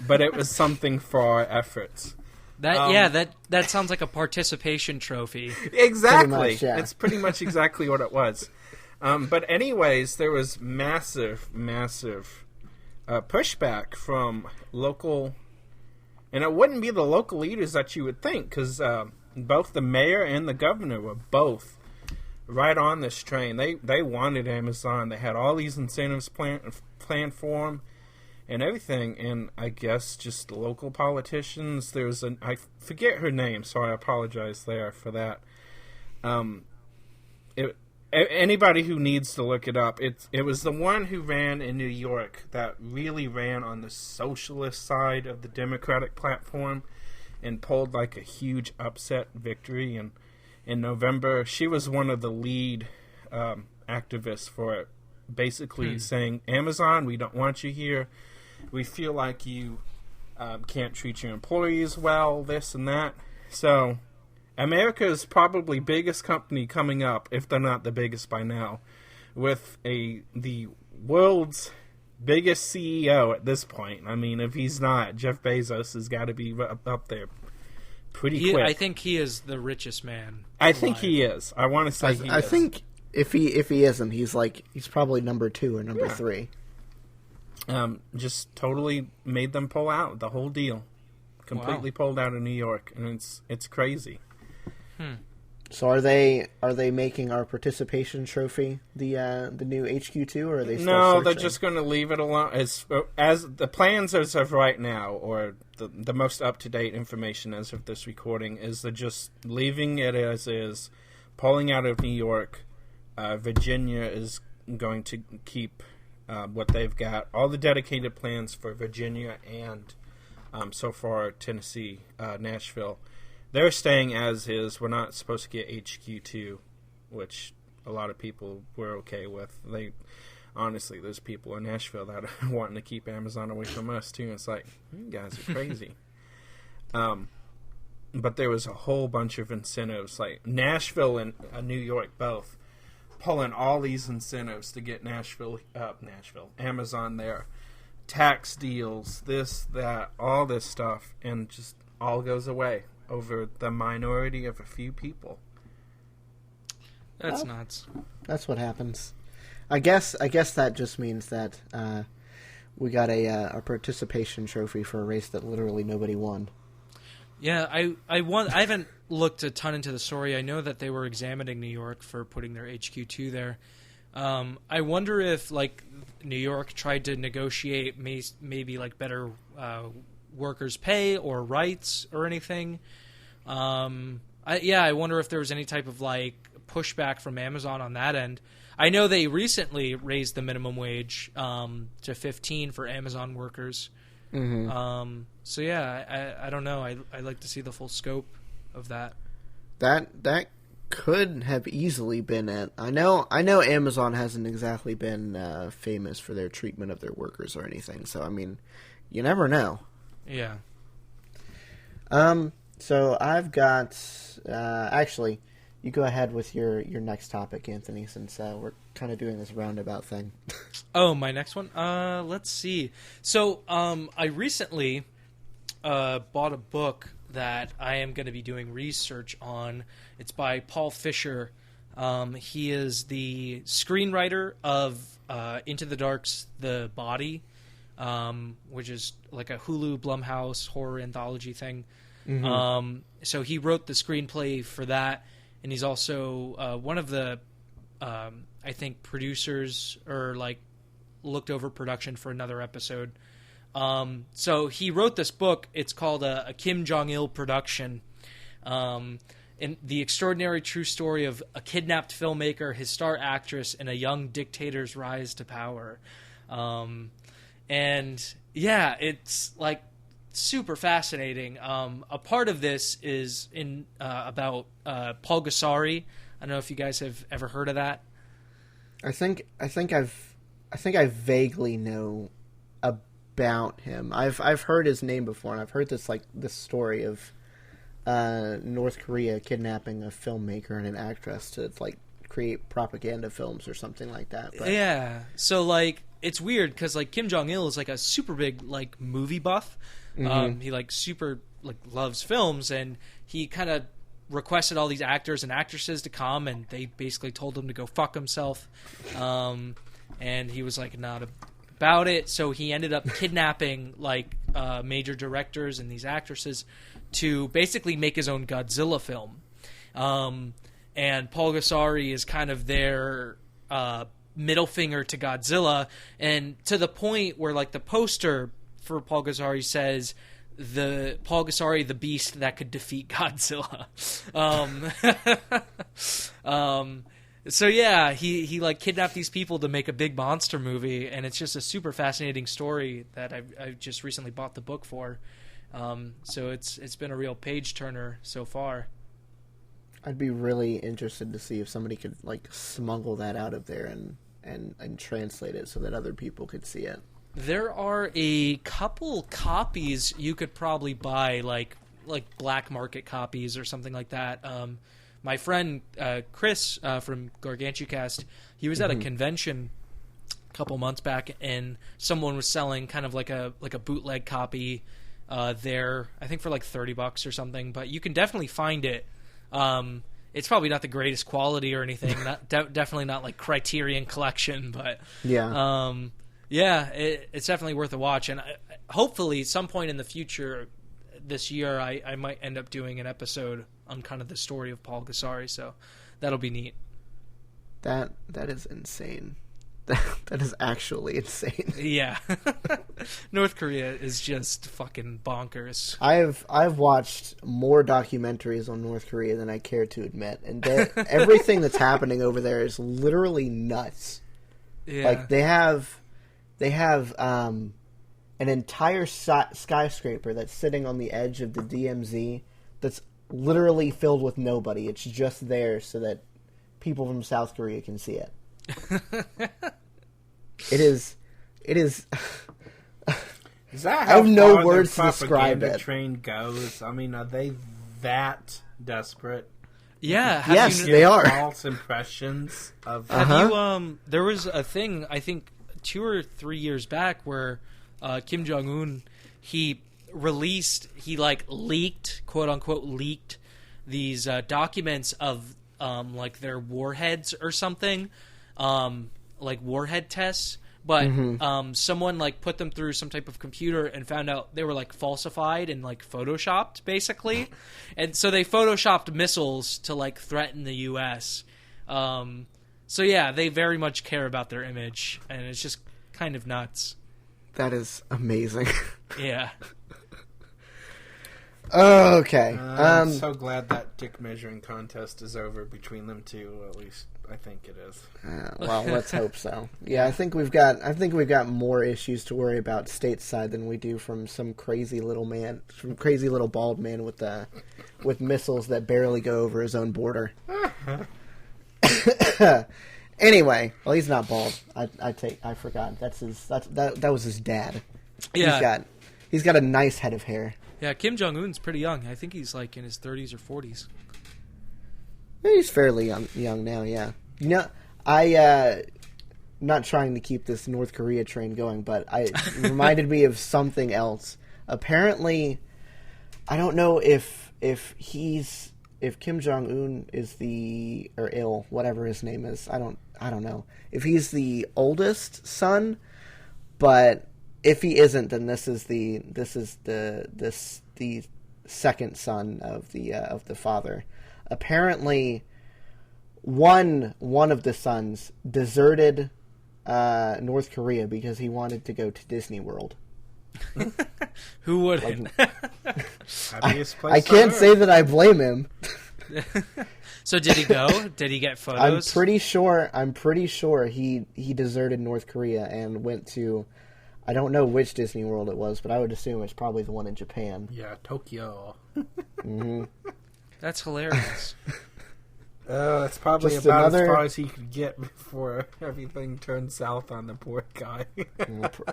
but it was something for our efforts. That sounds like a participation trophy. Exactly. Pretty much, yeah. It's pretty much exactly what it was. But anyways, there was massive pushback from local, and it wouldn't be the local leaders that you would think, because both the mayor and the governor were both right on this train. They wanted Amazon. They had all these incentives planned for them and everything, and I guess just local politicians. I forget her name, so I apologize there for that. Anybody who needs to look it up, it was the one who ran in New York that really ran on the socialist side of the Democratic platform and pulled like a huge upset victory. And in November, she was one of the lead activists for it, basically saying, Amazon, we don't want you here. We feel like you can't treat your employees well, this and that. So America's probably biggest company coming up, if they're not the biggest by now, with the world's biggest CEO at this point. I mean, if he's not, Jeff Bezos has got to be up there pretty quick. I think he is the richest man. I think he is. I want to say he is. I think if he isn't, he's probably number 2 or number 3. Just totally made them pull out the whole deal. Completely pulled out of New York, and it's crazy. So are they making our participation trophy the new HQ2, or are they still searching? They're just going to leave it alone as the plans as of right now, or the most up to date information as of this recording is they're just leaving it as is, pulling out of New York. Virginia is going to keep what they've got, all the dedicated plans for Virginia and so far Tennessee, Nashville. they're staying as is. We're not supposed to get HQ2, which a lot of people were okay with. Honestly, there's people in Nashville that are wanting to keep Amazon away from us too. It's like, you guys are crazy. But there was a whole bunch of incentives, like Nashville and New York both pulling all these incentives to get Amazon there. Tax deals, this, that, all this stuff, and just all goes away over the minority of a few people. That's nuts. That's what happens. I guess that just means that we got a participation trophy for a race that literally nobody won. Yeah, I haven't looked a ton into the story. I know that they were examining New York for putting their HQ2 there. I wonder if like New York tried to negotiate maybe like better workers' pay or rights or anything. I wonder if there was any type of like pushback from Amazon on that end. I know they recently raised the minimum wage to 15 for Amazon workers. Mm-hmm. So yeah, I don't know. I'd like to see the full scope of that. That could have easily been it. I know Amazon hasn't exactly been famous for their treatment of their workers or anything. So I mean, you never know. Yeah. So I've got actually, you go ahead with your next topic, Anthony, since we're kind of doing this roundabout thing. Oh, my next one? Let's see. So, I recently bought a book that I am going to be doing research on. It's by Paul Fisher. He is the screenwriter of Into the Dark's The Body, which is like a Hulu Blumhouse horror anthology thing. Mm-hmm. So he wrote the screenplay for that, and he's also one of the, I think, producers or like looked over production for another episode. So he wrote this book. It's called a Kim Jong-il production, and the extraordinary true story of a kidnapped filmmaker, his star actress, and a young dictator's rise to power. And yeah, it's like super fascinating. A part of this is about Paul Gassari. I don't know if you guys have ever heard of that. I think I vaguely know about him. I've heard his name before, and I've heard this story of North Korea kidnapping a filmmaker and an actress to like create propaganda films or something like that. But yeah, so like it's weird because like Kim Jong-il is like a super big like movie buff. Mm-hmm. He like super like loves films, and he kind of requested all these actors and actresses to come, and they basically told him to go fuck himself. And he was like not about it, so he ended up kidnapping like major directors and these actresses to basically make his own Godzilla film. And Paul Gassari is kind of their middle finger to Godzilla, and to the point where like the poster for Paul Gassari says Paul Gassari, the beast that could defeat Godzilla. So yeah, he like kidnapped these people to make a big monster movie, and it's just a super fascinating story that I've just recently bought the book for. So it's been a real page turner so far. I'd be really interested to see if somebody could like smuggle that out of there and translate it so that other people could see it. There are a couple copies you could probably buy, like black market copies or something like that. My friend Chris from GargantuCast, he was at a convention a couple months back, and someone was selling kind of like a bootleg copy there, I think for like $30 or something. But you can definitely find it. It's probably not the greatest quality or anything. Definitely not like Criterion Collection, but yeah. Yeah, it's definitely worth a watch, and hopefully some point in the future this year I might end up doing an episode on kind of the story of Paul Gassari, so that'll be neat. That is insane. That is actually insane. Yeah. North Korea is just fucking bonkers. I've watched more documentaries on North Korea than I care to admit, and everything that's happening over there is literally nuts. Yeah. Like they have an entire skyscraper that's sitting on the edge of the DMZ that's literally filled with nobody. It's just there so that people from South Korea can see it. It is. Is that I how have no far words the to describe propaganda it. train goes? I mean, are they that desperate? Yeah. Yes, they are. False impressions of. Have you? There was a thing, I think 2 or 3 years back, where Kim Jong Un he leaked, quote unquote, leaked these documents of like their warheads or something, like warhead tests. But someone like put them through some type of computer and found out they were like falsified and like photoshopped, basically. And so they photoshopped missiles to like threaten the U.S. So yeah, they very much care about their image, and it's just kind of nuts. That is amazing. Yeah. Okay. I'm so glad that dick measuring contest is over between them two. At least I think it is. Well, let's hope so. Yeah, I think we've got more issues to worry about stateside than we do from some crazy little bald man with missiles that barely go over his own border. Anyway, well, he's not bald. I forgot. That was his dad. Yeah. He's got a nice head of hair. Yeah, Kim Jong Un's pretty young. I think he's like in his 30s or 40s. He's fairly young now, yeah. You know, I'm not trying to keep this North Korea train going, but it reminded me of something else. Apparently, I don't know if Kim Jong Un is whatever his name is. I don't know if he's the oldest son, but if he isn't, then this is the second son of the father. Apparently, one of the sons deserted North Korea because he wanted to go to Disney World. Who wouldn't? Happiest place I can't on say earth. that I blame him. So did he go? Did he get photos? I'm pretty sure he deserted North Korea and went to, I don't know which Disney World it was, but I would assume it's probably the one in Japan. Yeah, Tokyo. Mm-hmm. That's hilarious. That's probably Just about another- as far as he could get before everything turned south on the poor guy.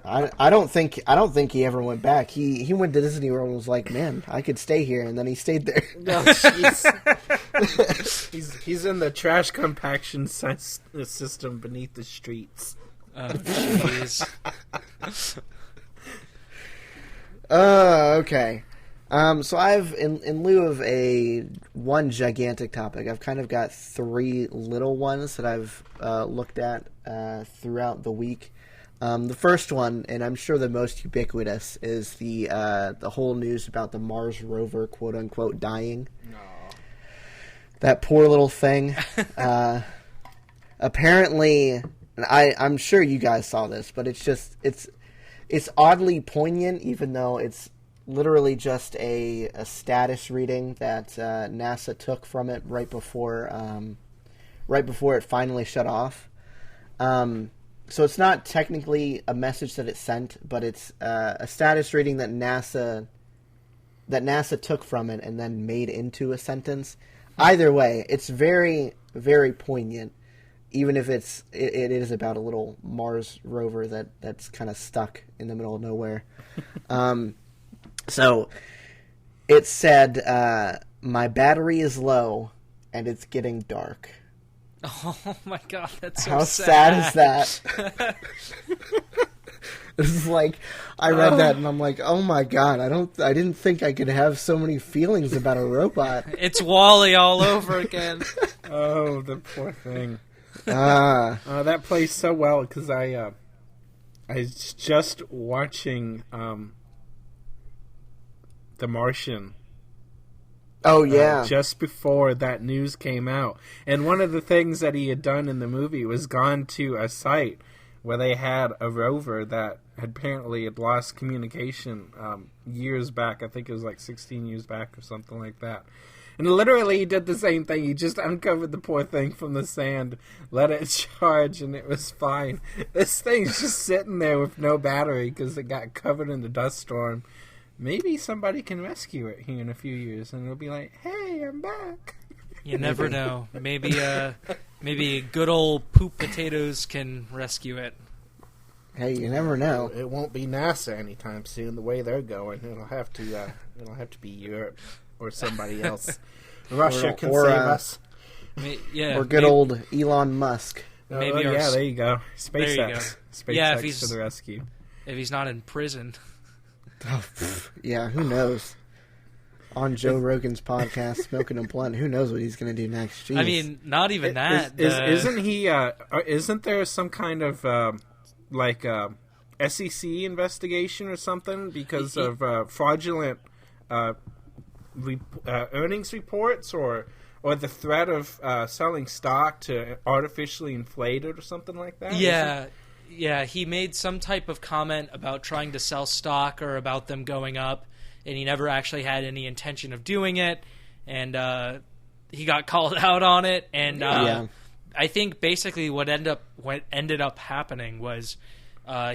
I don't think he ever went back. He went to Disney World and was like, man, I could stay here, and then he stayed there. No, jeez. he's in the trash compaction system beneath the streets. Oh, jeez. Okay. So I've, in lieu of one gigantic topic, I've kind of got 3 little ones that I've looked at throughout the week. The first one, and I'm sure the most ubiquitous, is the whole news about the Mars rover, quote unquote, dying. No. That poor little thing. Apparently, and I'm sure you guys saw this, but it's oddly poignant, even though it's literally just a status reading that NASA took from it right before it finally shut off. So it's not technically a message that it sent, but it's a status reading that NASA took from it and then made into a sentence. Either way, it's very, very poignant, even if it is about a little Mars rover that's kind of stuck in the middle of nowhere. So it said, my battery is low and it's getting dark. Oh my god, that's so How sad is that? It's like, I read that and I'm like, oh my god, I didn't think I could have so many feelings about a robot. It's Wall-E all over again. Oh, the poor thing. That plays so well because I was just watching The Martian. Oh yeah, Just before that news came out, and one of the things that he had done in the movie was gone to a site where they had a rover that apparently had lost communication years back. I think it was like 16 years back or something like that. And literally he did the same thing. He just uncovered the poor thing from the sand, let it charge, and it was fine. This thing's just sitting there with no battery because it got covered in the dust storm. maybe somebody can rescue it here in a few years, and it'll be like, "Hey, I'm back." You never know. Maybe good old poop potatoes can rescue it. Hey, you never know. It won't be NASA anytime soon. The way they're going, it'll have to be Europe or somebody else. Russia can save us. Or good old Elon Musk. Maybe there you go. SpaceX. There you go. SpaceX to the rescue. If he's not in prison. Yeah, who knows? On Joe Rogan's podcast, Smoking a Blunt, who knows what he's going to do next? Jeez. I mean, not even that. Isn't he? Isn't there some kind of SEC investigation or something because of fraudulent earnings reports or the threat of selling stock to artificially inflate it or something like that? Yeah, he made some type of comment about trying to sell stock or about them going up, and he never actually had any intention of doing it, and he got called out on it, and I think basically what ended up happening was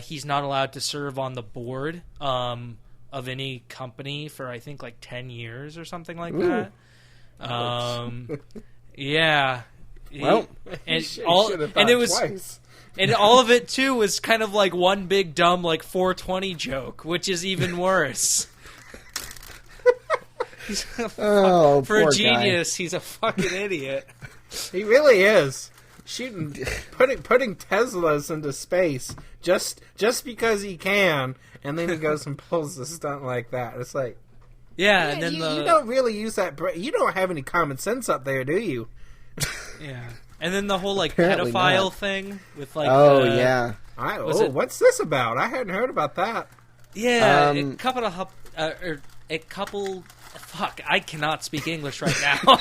he's not allowed to serve on the board of any company for I think like 10 years or something like that. Yeah. Well, it was twice. And all of it too was kind of like one big dumb like 420 joke, which is even worse. For a genius, he's a fucking idiot. He really is. Putting Teslas into space just because he can, and then he goes and pulls a stunt like that. It's like, and then you don't really use that. You don't have any common sense up there, do you? Yeah, and then the whole like Apparently pedophile not. thing with like what's this about? I hadn't heard about that. Yeah, a couple. Fuck, I cannot speak English right now.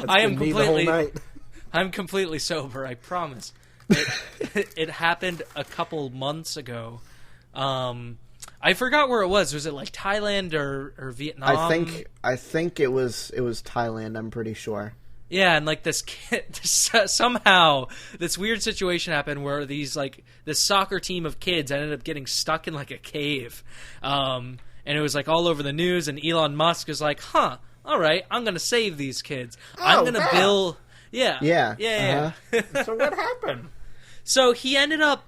I'm completely sober, I promise. It happened a couple months ago. I forgot where it was. Was it like Thailand or Vietnam? I think it was Thailand, I'm pretty sure. Yeah, and like this kid, somehow this weird situation happened where this soccer team of kids ended up getting stuck in like a cave. And it was like all over the news, and Elon Musk is like, all right, I'm going to save these kids. I'm going to build... Yeah. So what happened? So he ended up,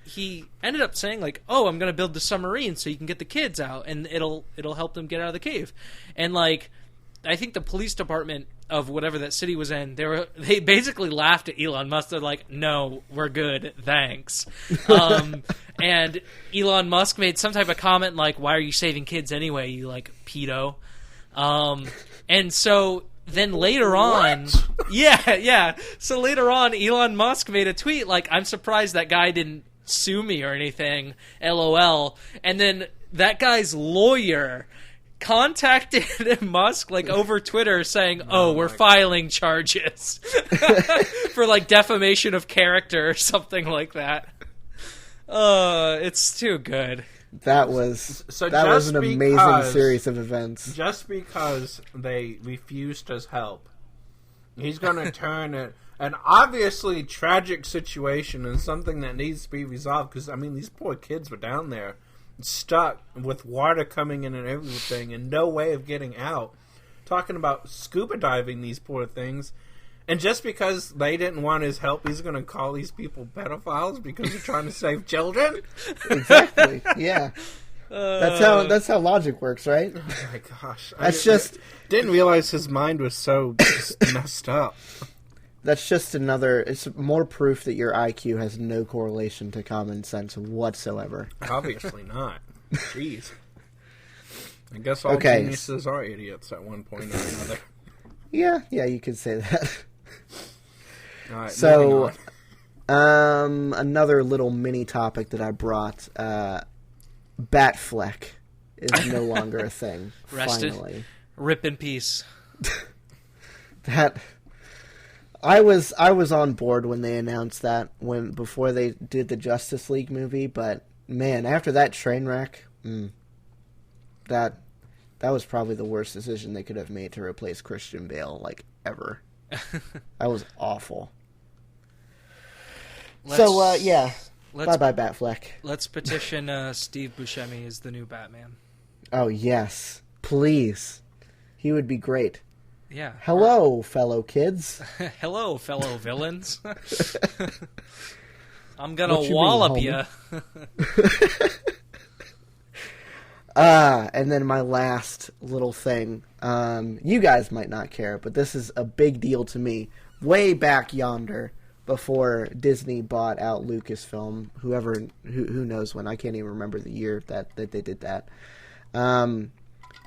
he ended up saying, like, I'm going to build the submarine so you can get the kids out, and it'll help them get out of the cave. And, like, I think the police department of whatever that city was in, they basically laughed at Elon Musk. They're like, no, we're good, thanks. And Elon Musk made some type of comment like, why are you saving kids anyway, you, like, pedo? And so then later on... Yeah. So later on, Elon Musk made a tweet like, I'm surprised that guy didn't sue me or anything, LOL. And then that guy's lawyer contacted Musk like over Twitter saying, we're filing charges for like defamation of character or something like that. It's too good. That was an amazing series of events. Just because they refused his help, he's going to turn an obviously tragic situation into something that needs to be resolved. Because I mean, these poor kids were down there, stuck with water coming in and everything, and no way of getting out. Talking about scuba diving, these poor things. And just because they didn't want his help, he's going to call these people pedophiles because they're trying to save children? Exactly, yeah. That's how logic works, right? Oh my gosh. I didn't realize his mind was so messed up. That's just it's more proof that your IQ has no correlation to common sense whatsoever. Obviously not. Jeez. I guess all geniuses are idiots at one point or another. Yeah, you could say that. All right, so, another little mini topic that I brought, Batfleck is no longer a thing. Rested. Finally. Rip in peace. I was on board when they announced that before they did the Justice League movie, but man, after that train wreck, that was probably the worst decision they could have made to replace Christian Bale, like, ever. That was awful. Let's Bye-bye, Batfleck. Let's petition Steve Buscemi as the new Batman. Oh, yes. Please. He would be great. Yeah. Hello, fellow kids. Hello, fellow villains. I'm gonna wallop you. And then my last little thing. You guys might not care, but this is a big deal to me. Way back yonder, before Disney bought out Lucasfilm, who knows when, I can't even remember the year that they did that.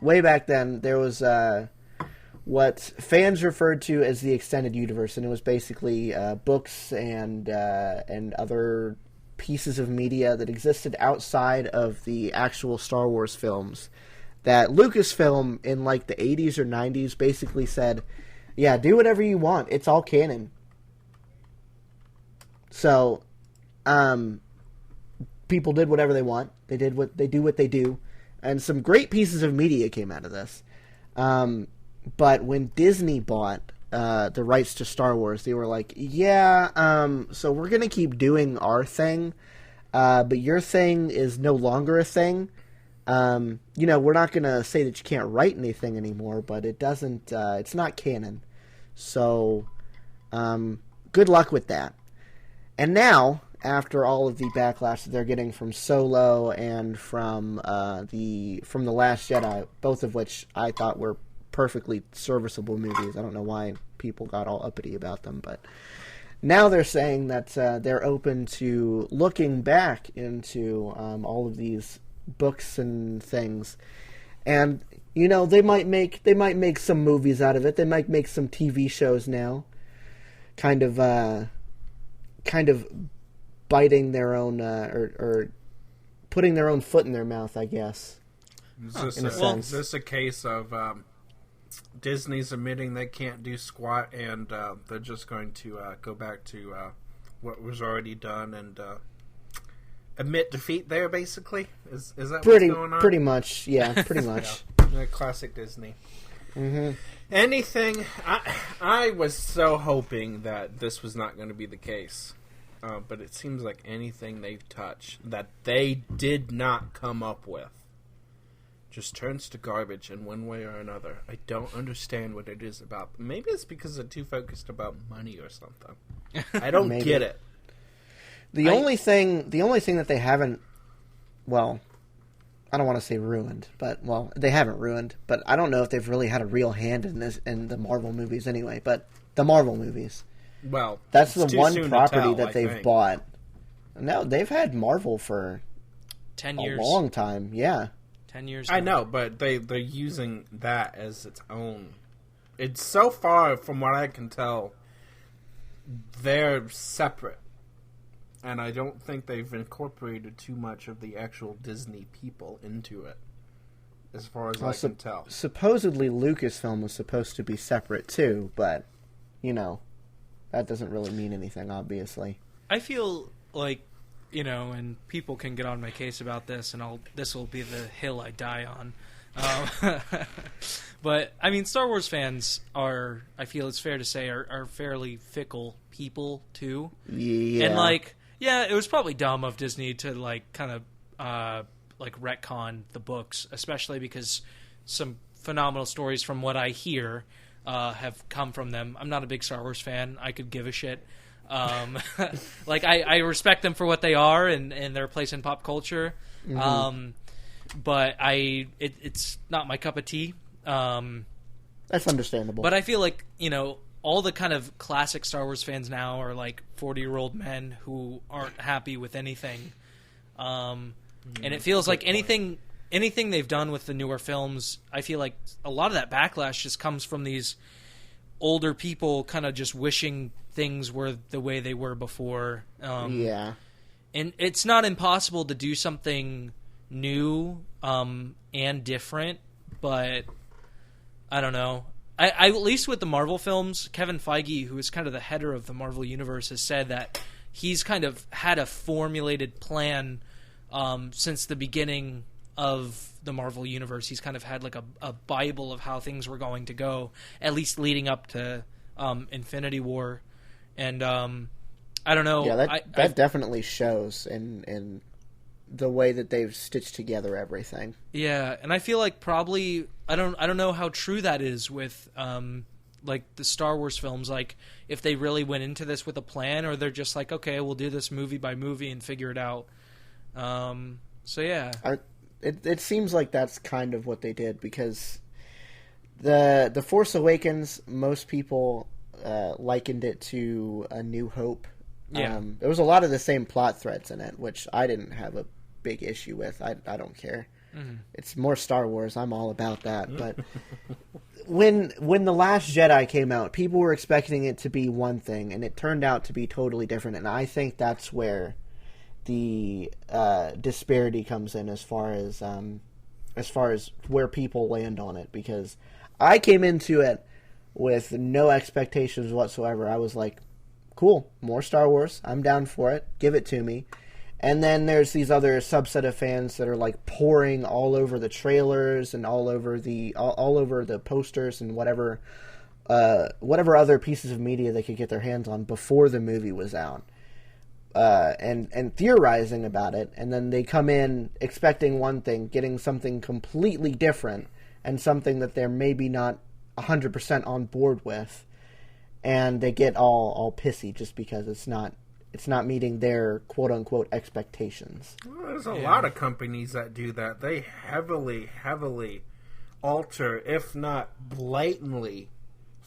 Way back then, there was what fans referred to as the extended universe, and it was basically books and other pieces of media that existed outside of the actual Star Wars films. That Lucasfilm in like the 80s or 90s basically said, yeah, do whatever you want. It's all canon. So, people did whatever they want. They do what they do. And some great pieces of media came out of this. But when Disney bought the rights to Star Wars, they were like, yeah, so we're going to keep doing our thing, but your thing is no longer a thing. We're not going to say that you can't write anything anymore, but it doesn't, it's not canon. So, good luck with that. And now, after all of the backlash that they're getting from Solo and from the Last Jedi, both of which I thought were perfectly serviceable movies. I don't know why people got all uppity about them, but now they're saying that they're open to looking back into all of these books and things, and they might make some movies out of it. They might make some TV shows now, kind of biting their own or putting their own foot in their mouth, I guess. Is this a case of Disney's admitting they can't do squat, and they're just going to go back to what was already done and admit defeat there, basically? Is that what's going on? Pretty much, yeah, pretty much. Yeah. Classic Disney. Mm-hmm. Anything... I was so hoping that this was not going to be the case. But it seems like anything they've touched that they did not come up with just turns to garbage in one way or another. I don't understand what it is about. Maybe it's because they're too focused about money or something. I don't get it. The only thing that they haven't, well, I don't want to say ruined, but they haven't ruined. But I don't know if they've really had a real hand in the Marvel movies anyway. But the Marvel movies. Well, that's the one property that they've bought. No, they've had Marvel for 10 years. A long time, yeah. 10 years. I know, but they're using that as its own. It's so far, from what I can tell, they're separate. And I don't think they've incorporated too much of the actual Disney people into it, as far as I can tell. Supposedly Lucasfilm was supposed to be separate too, but, that doesn't really mean anything, obviously. I feel like, and people can get on my case about this, and this will be the hill I die on. But, I mean, Star Wars fans are, I feel it's fair to say, are fairly fickle people, too. Yeah. And, it was probably dumb of Disney to, kind of, retcon the books, especially because some phenomenal stories from what I hear have come from them. I'm not a big Star Wars fan. I could give a shit. I respect them for what they are and their place in pop culture. Mm-hmm. But it's not my cup of tea. That's understandable. But I feel like, all the kind of classic Star Wars fans now are 40-year-old men who aren't happy with anything. And it feels like anything they've done with the newer films, I feel like a lot of that backlash just comes from these older people kind of just wishing things were the way they were before. Yeah. And it's not impossible to do something new and different, but I don't know. I at least with the Marvel films, Kevin Feige, who is kind of the header of the Marvel Universe, has said that he's kind of had a formulated plan since the beginning of the Marvel Universe. He's kind of had a Bible of how things were going to go, at least leading up to Infinity War. And I don't know. Yeah, that definitely shows in the way that they've stitched together everything. Yeah, and I feel like probably I don't know how true that is with like the Star Wars films. Like if they really went into this with a plan, or they're just like, okay, we'll do this movie by movie and figure it out. So yeah, it seems like that's kind of what they did, because the Force Awakens, most people likened it to A New Hope. Yeah. There was a lot of the same plot threads in it, which I didn't have a big issue with. I don't care. Mm-hmm. It's more Star Wars. I'm all about that. But when The Last Jedi came out, people were expecting it to be one thing, and it turned out to be totally different. And I think that's where the disparity comes in as far as where people land on it. Because I came into it with no expectations whatsoever. I was like, cool, more Star Wars. I'm down for it. Give it to me. And then there's these other subset of fans that are like pouring all over the trailers and all over the posters and whatever other pieces of media they could get their hands on before the movie was out, and theorizing about it. And then they come in expecting one thing, getting something completely different, and something that they're maybe not 100% on board with, and they get all pissy just because it's not meeting their quote-unquote expectations. Well, there's a lot of companies that do that. They heavily alter, if not blatantly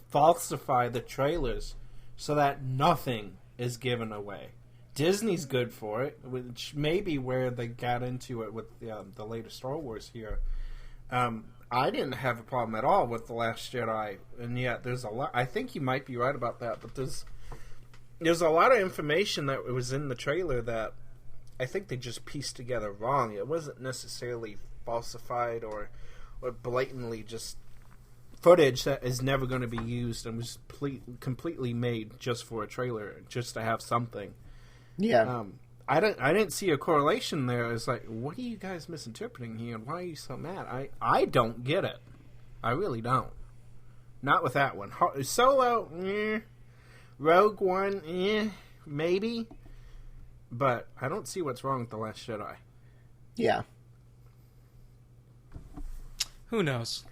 falsify the trailers so that nothing is given away. Disney's good for it, which may be where they got into it with the latest Star Wars here. I didn't have a problem at all with The Last Jedi, and yet there's a lot. I think you might be right about that, but there's a lot of information that was in the trailer that I think they just pieced together wrong. It wasn't necessarily falsified or blatantly just footage that is never going to be used and was completely made just for a trailer, just to have something. Yeah. I didn't see a correlation there. It's like, what are you guys misinterpreting here, and why are you so mad? I don't get it. I really don't. Not with that one. Solo, Rogue One, maybe. But I don't see what's wrong with The Last Jedi. Yeah. Who knows?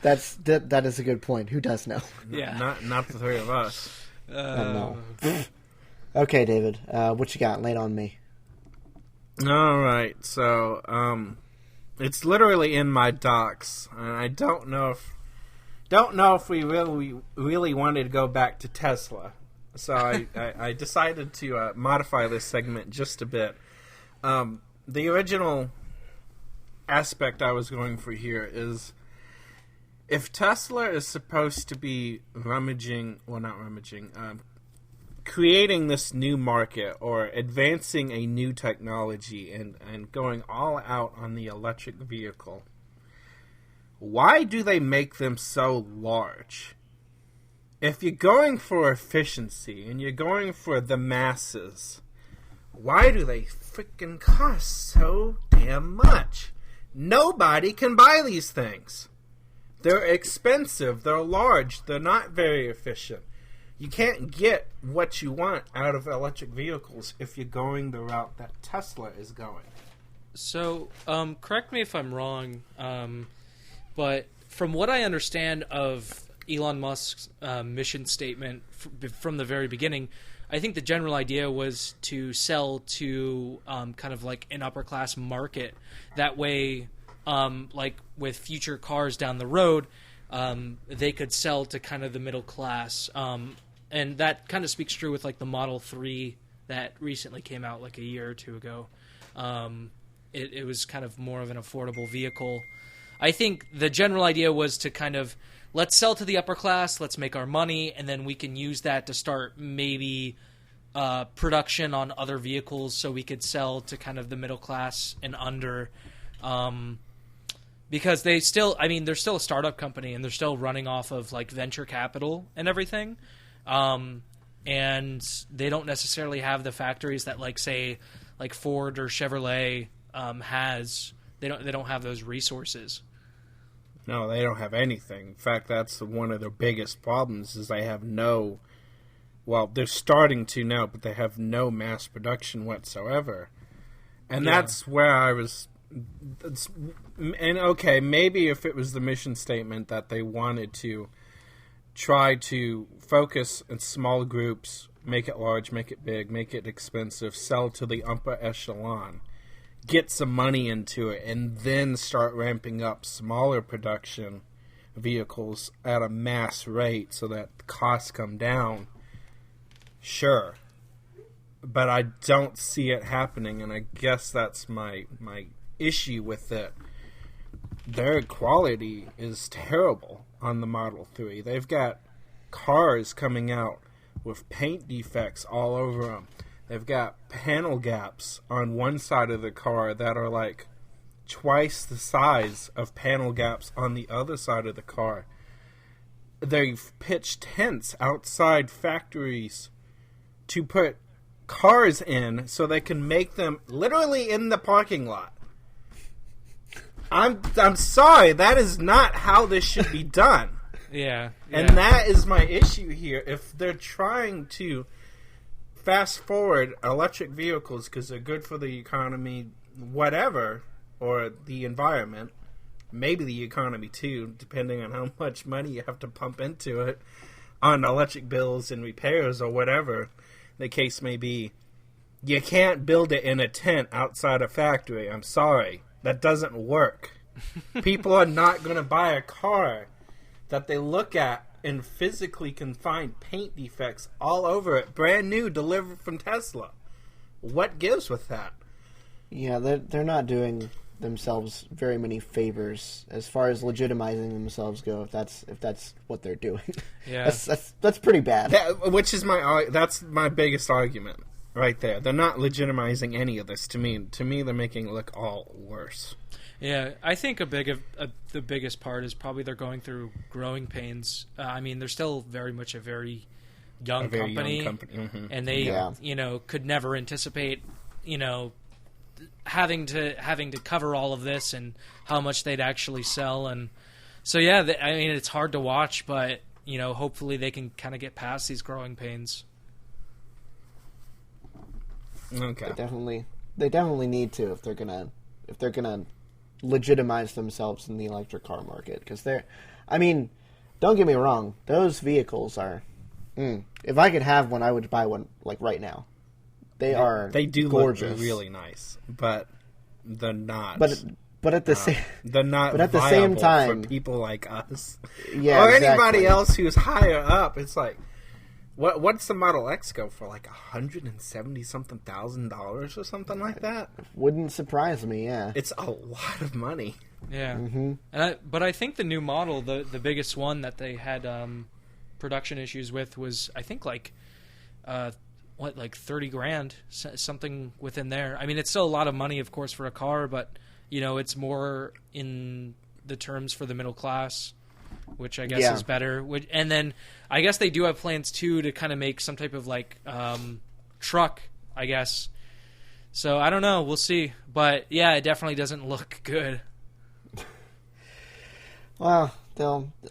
That is a good point. Who does know? Yeah. Not the three of us. No. Okay, David. What you got? Lay it on me. All right. So, it's literally in my docs, and I don't know if we really wanted to go back to Tesla. So I decided to modify this segment just a bit. The original aspect I was going for here is, if Tesla is supposed to be creating this new market or advancing a new technology and going all out on the electric vehicle, why do they make them so large? If you're going for efficiency and you're going for the masses, why do they freaking cost so damn much? Nobody can buy these things. They're expensive, they're large, they're not very efficient. You can't get what you want out of electric vehicles if you're going the route that Tesla is going. So, correct me if I'm wrong, but from what I understand of Elon Musk's mission statement from the very beginning, I think the general idea was to sell to kind of like an upper class market. That way, like with future cars down the road, they could sell to kind of the middle class. And that kind of speaks true with like the Model 3 that recently came out like a year or two ago. It was kind of more of an affordable vehicle. I think the general idea was to kind of, let's sell to the upper class, let's make our money, and then we can use that to start maybe production on other vehicles so we could sell to kind of the middle class and under. Because they're still a startup company and they're still running off of like venture capital and everything. And they don't necessarily have the factories that like say like Ford or Chevrolet has. They don't have those resources. No, they don't have anything. In fact, that's one of their biggest problems is they have no Well, they're starting to now, but they have no mass production whatsoever. And that's where I was... And okay, maybe if it was the mission statement that they wanted to try to focus in small groups, make it large, make it big, make it expensive, sell to the upper echelon, get some money into it, and then start ramping up smaller production vehicles at a mass rate so that the costs come down, sure. But I don't see it happening, and I guess that's my issue with it. Their quality is terrible on the Model 3. They've got cars coming out with paint defects all over them. They've got panel gaps on one side of the car that are like twice the size of panel gaps on the other side of the car. They've pitched tents outside factories to put cars in so they can make them literally in the parking lot. I'm sorry, that is not how this should be done. Yeah. And that is my issue here. If they're trying to fast forward electric vehicles because they're good for the economy, whatever, or the environment, maybe the economy too, depending on how much money you have to pump into it on electric bills and repairs or whatever the case may be, you can't build it in a tent outside a factory. I'm sorry. That doesn't work. People are not going to buy a car that they look at and physically can find paint defects all over it, brand new, delivered from Tesla. What gives with that? Yeah, they're not doing themselves very many favors as far as legitimizing themselves go. If that's what they're doing, Yeah, that's pretty bad. That's my biggest argument right there. They're not legitimizing any of this to me. To me, they're making it look all worse. yeah. I think the biggest part is probably they're going through growing pains. I mean, they're still very much a very young company, Mm-hmm. and they could never anticipate having to cover all of this and how much they'd actually sell. And so I mean, it's hard to watch, but hopefully they can kind of get past these growing pains. Okay. They definitely need to if they're gonna legitimize themselves in the electric car market, because I mean, don't get me wrong, those vehicles are. If I could have one, I would buy one like right now. They do gorgeous. Look really nice, but they're not. But at the same they're not. But at the same time, for people like us, yeah, or exactly. anybody else who's higher up, it's like, what's the Model X go for? Like $170-something thousand or something like that. Wouldn't surprise me. Yeah, it's a lot of money. Yeah, mm-hmm. But I think the new model, the biggest one that they had production issues with was, I think, like $30,000, something within there. I mean, it's still a lot of money, of course, for a car, but it's more in the terms for the middle class, which I guess is better. And then I guess they do have plans too to kind of make some type of like truck, I guess. So I don't know, we'll see. But yeah, it definitely doesn't look good. Well,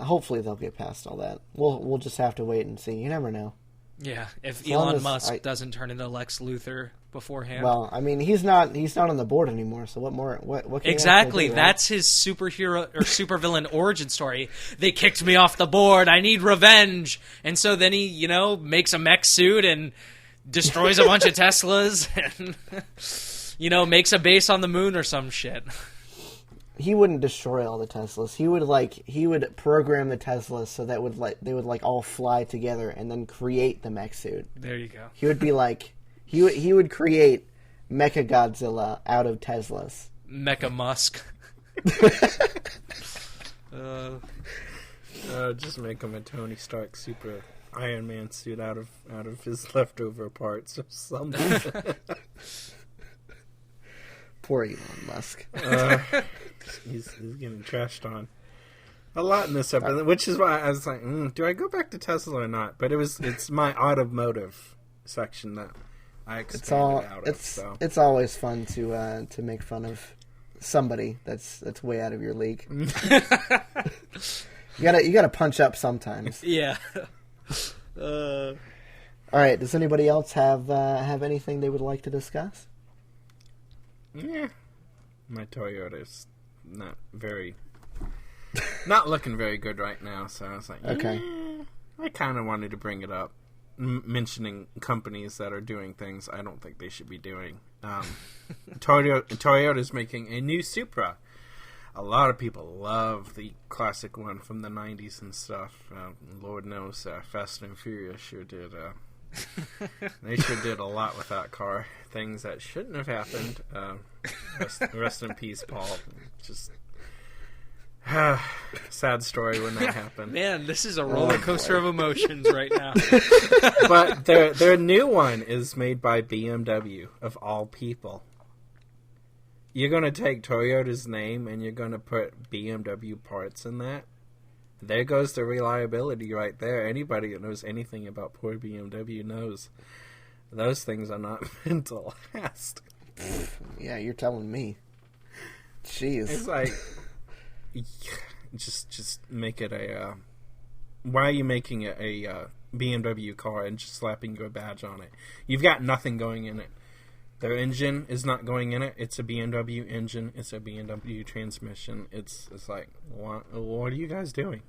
hopefully they'll get past all that. We'll just have to wait and see. You never know. Yeah, if Elon Musk doesn't turn into Lex Luthor beforehand. Well, I mean, he's not on the board anymore. So what more? What can exactly? he do, right? That's his superhero or supervillain origin story. They kicked me off the board. I need revenge. And so then he, makes a mech suit and destroys a bunch of Teslas, and makes a base on the moon or some shit. He wouldn't destroy all the Teslas. He would program the Teslas so that they would all fly together and then create the mech suit. There you go. He would be like he would create Mecha Godzilla out of Teslas. Mecha Musk. Just make him a Tony Stark super Iron Man suit out of his leftover parts or something. Poor Elon Musk. He's getting trashed on a lot in this episode, which is why I was like, do I go back to Tesla or not? But it's my automotive section that I expanded out of. So. It's always fun to make fun of somebody that's way out of your league. You gotta punch up sometimes. Yeah. All All right. Does anybody else have anything they would like to discuss? Yeah, my Toyota's not looking very good right now. So I was like, okay. I kind of wanted to bring it up, mentioning companies that are doing things I don't think they should be doing. Toyota's making a new Supra. A lot of people love the classic one from the 90s and stuff. Lord knows Fast and Furious sure did. They sure did a lot with that car. Things that shouldn't have happened. Rest in peace, Paul. Just sad story when that happened. Man, this is a roller coaster of emotions right now. But their new one is made by BMW, of all people. You're going to take Toyota's name and you're going to put BMW parts in that? There goes the reliability right there. Anybody that knows anything about poor BMW knows those things are not meant to last. Yeah, you're telling me. Jeez. It's like, just make it a... why are you making it a BMW car and just slapping your badge on it? You've got nothing going in it. Their engine is not going in it. It's a BMW engine. It's a BMW transmission. It's like, what are you guys doing?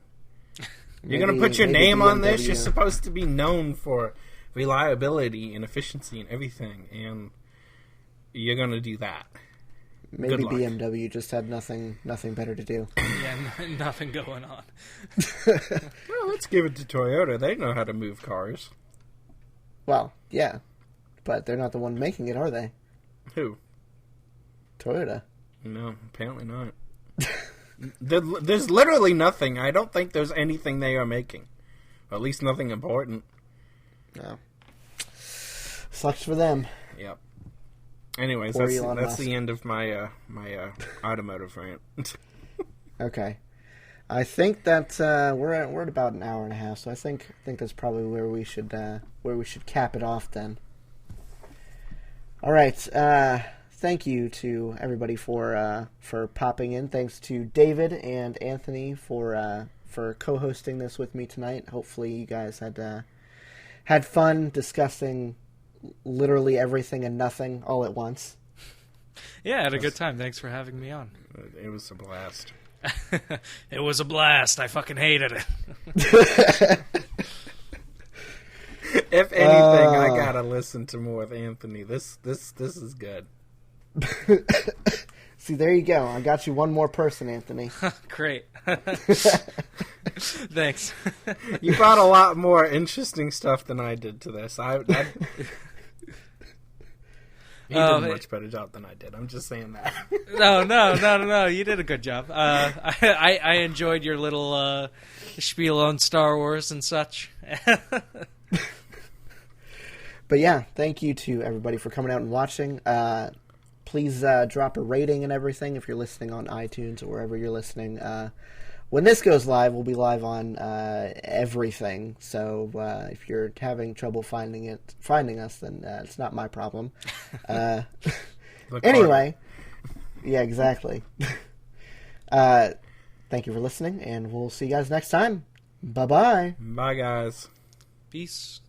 You're going to put your name on this? You're supposed to be known for reliability and efficiency and everything, and you're going to do that. Maybe BMW just had nothing better to do. Yeah, nothing going on. Well, let's give it to Toyota. They know how to move cars. Well, yeah. But they're not the one making it, are they? Who? Toyota. No, apparently not. There's literally nothing. I don't think there's anything they are making. Or at least nothing important. No. Sucks for them. Yep. Anyways, that's the end of my my automotive rant. Okay. I think that we're at about an hour and a half, so I think that's probably where we should cap it off then. All right. Thank you to everybody for popping in. Thanks to David and Anthony for co-hosting this with me tonight. Hopefully, you guys had fun discussing literally everything and nothing all at once. Yeah, I had a good time. Thanks for having me on. It was a blast. It was a blast. I fucking hated it. If anything, I gotta listen to more of Anthony. This is good. See, there you go. I got you one more person, Anthony. Great. Thanks. You brought a lot more interesting stuff than I did to this. He did a much better job than I did. I'm just saying that. No. You did a good job. I enjoyed your little spiel on Star Wars and such. But yeah, thank you to everybody for coming out and watching. Please drop a rating and everything if you're listening on iTunes or wherever you're listening. When this goes live, we'll be live on everything. So if you're having trouble finding us, then it's not my problem. Anyway, yeah, exactly. Thank you for listening, and we'll see you guys next time. Bye-bye. Bye, guys. Peace.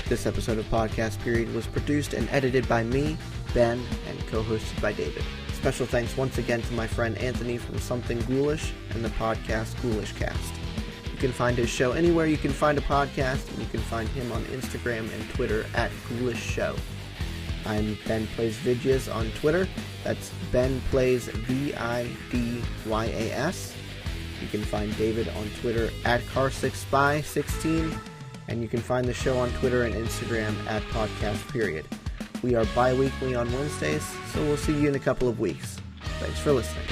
This episode of Podcast Period was produced and edited by me, Ben, and co-hosted by David. Special thanks once again to my friend Anthony from Something Ghoulish and the podcast Ghoulish Cast. You can find his show anywhere you can find a podcast, and you can find him on Instagram and Twitter at Ghoulish Show. I'm Ben Plays Vidyas on Twitter. That's Ben Plays VIDYAS. You can find David on Twitter at Car6Spy16. And you can find the show on Twitter and Instagram at Podcast Period. We are bi-weekly on Wednesdays, so we'll see you in a couple of weeks. Thanks for listening.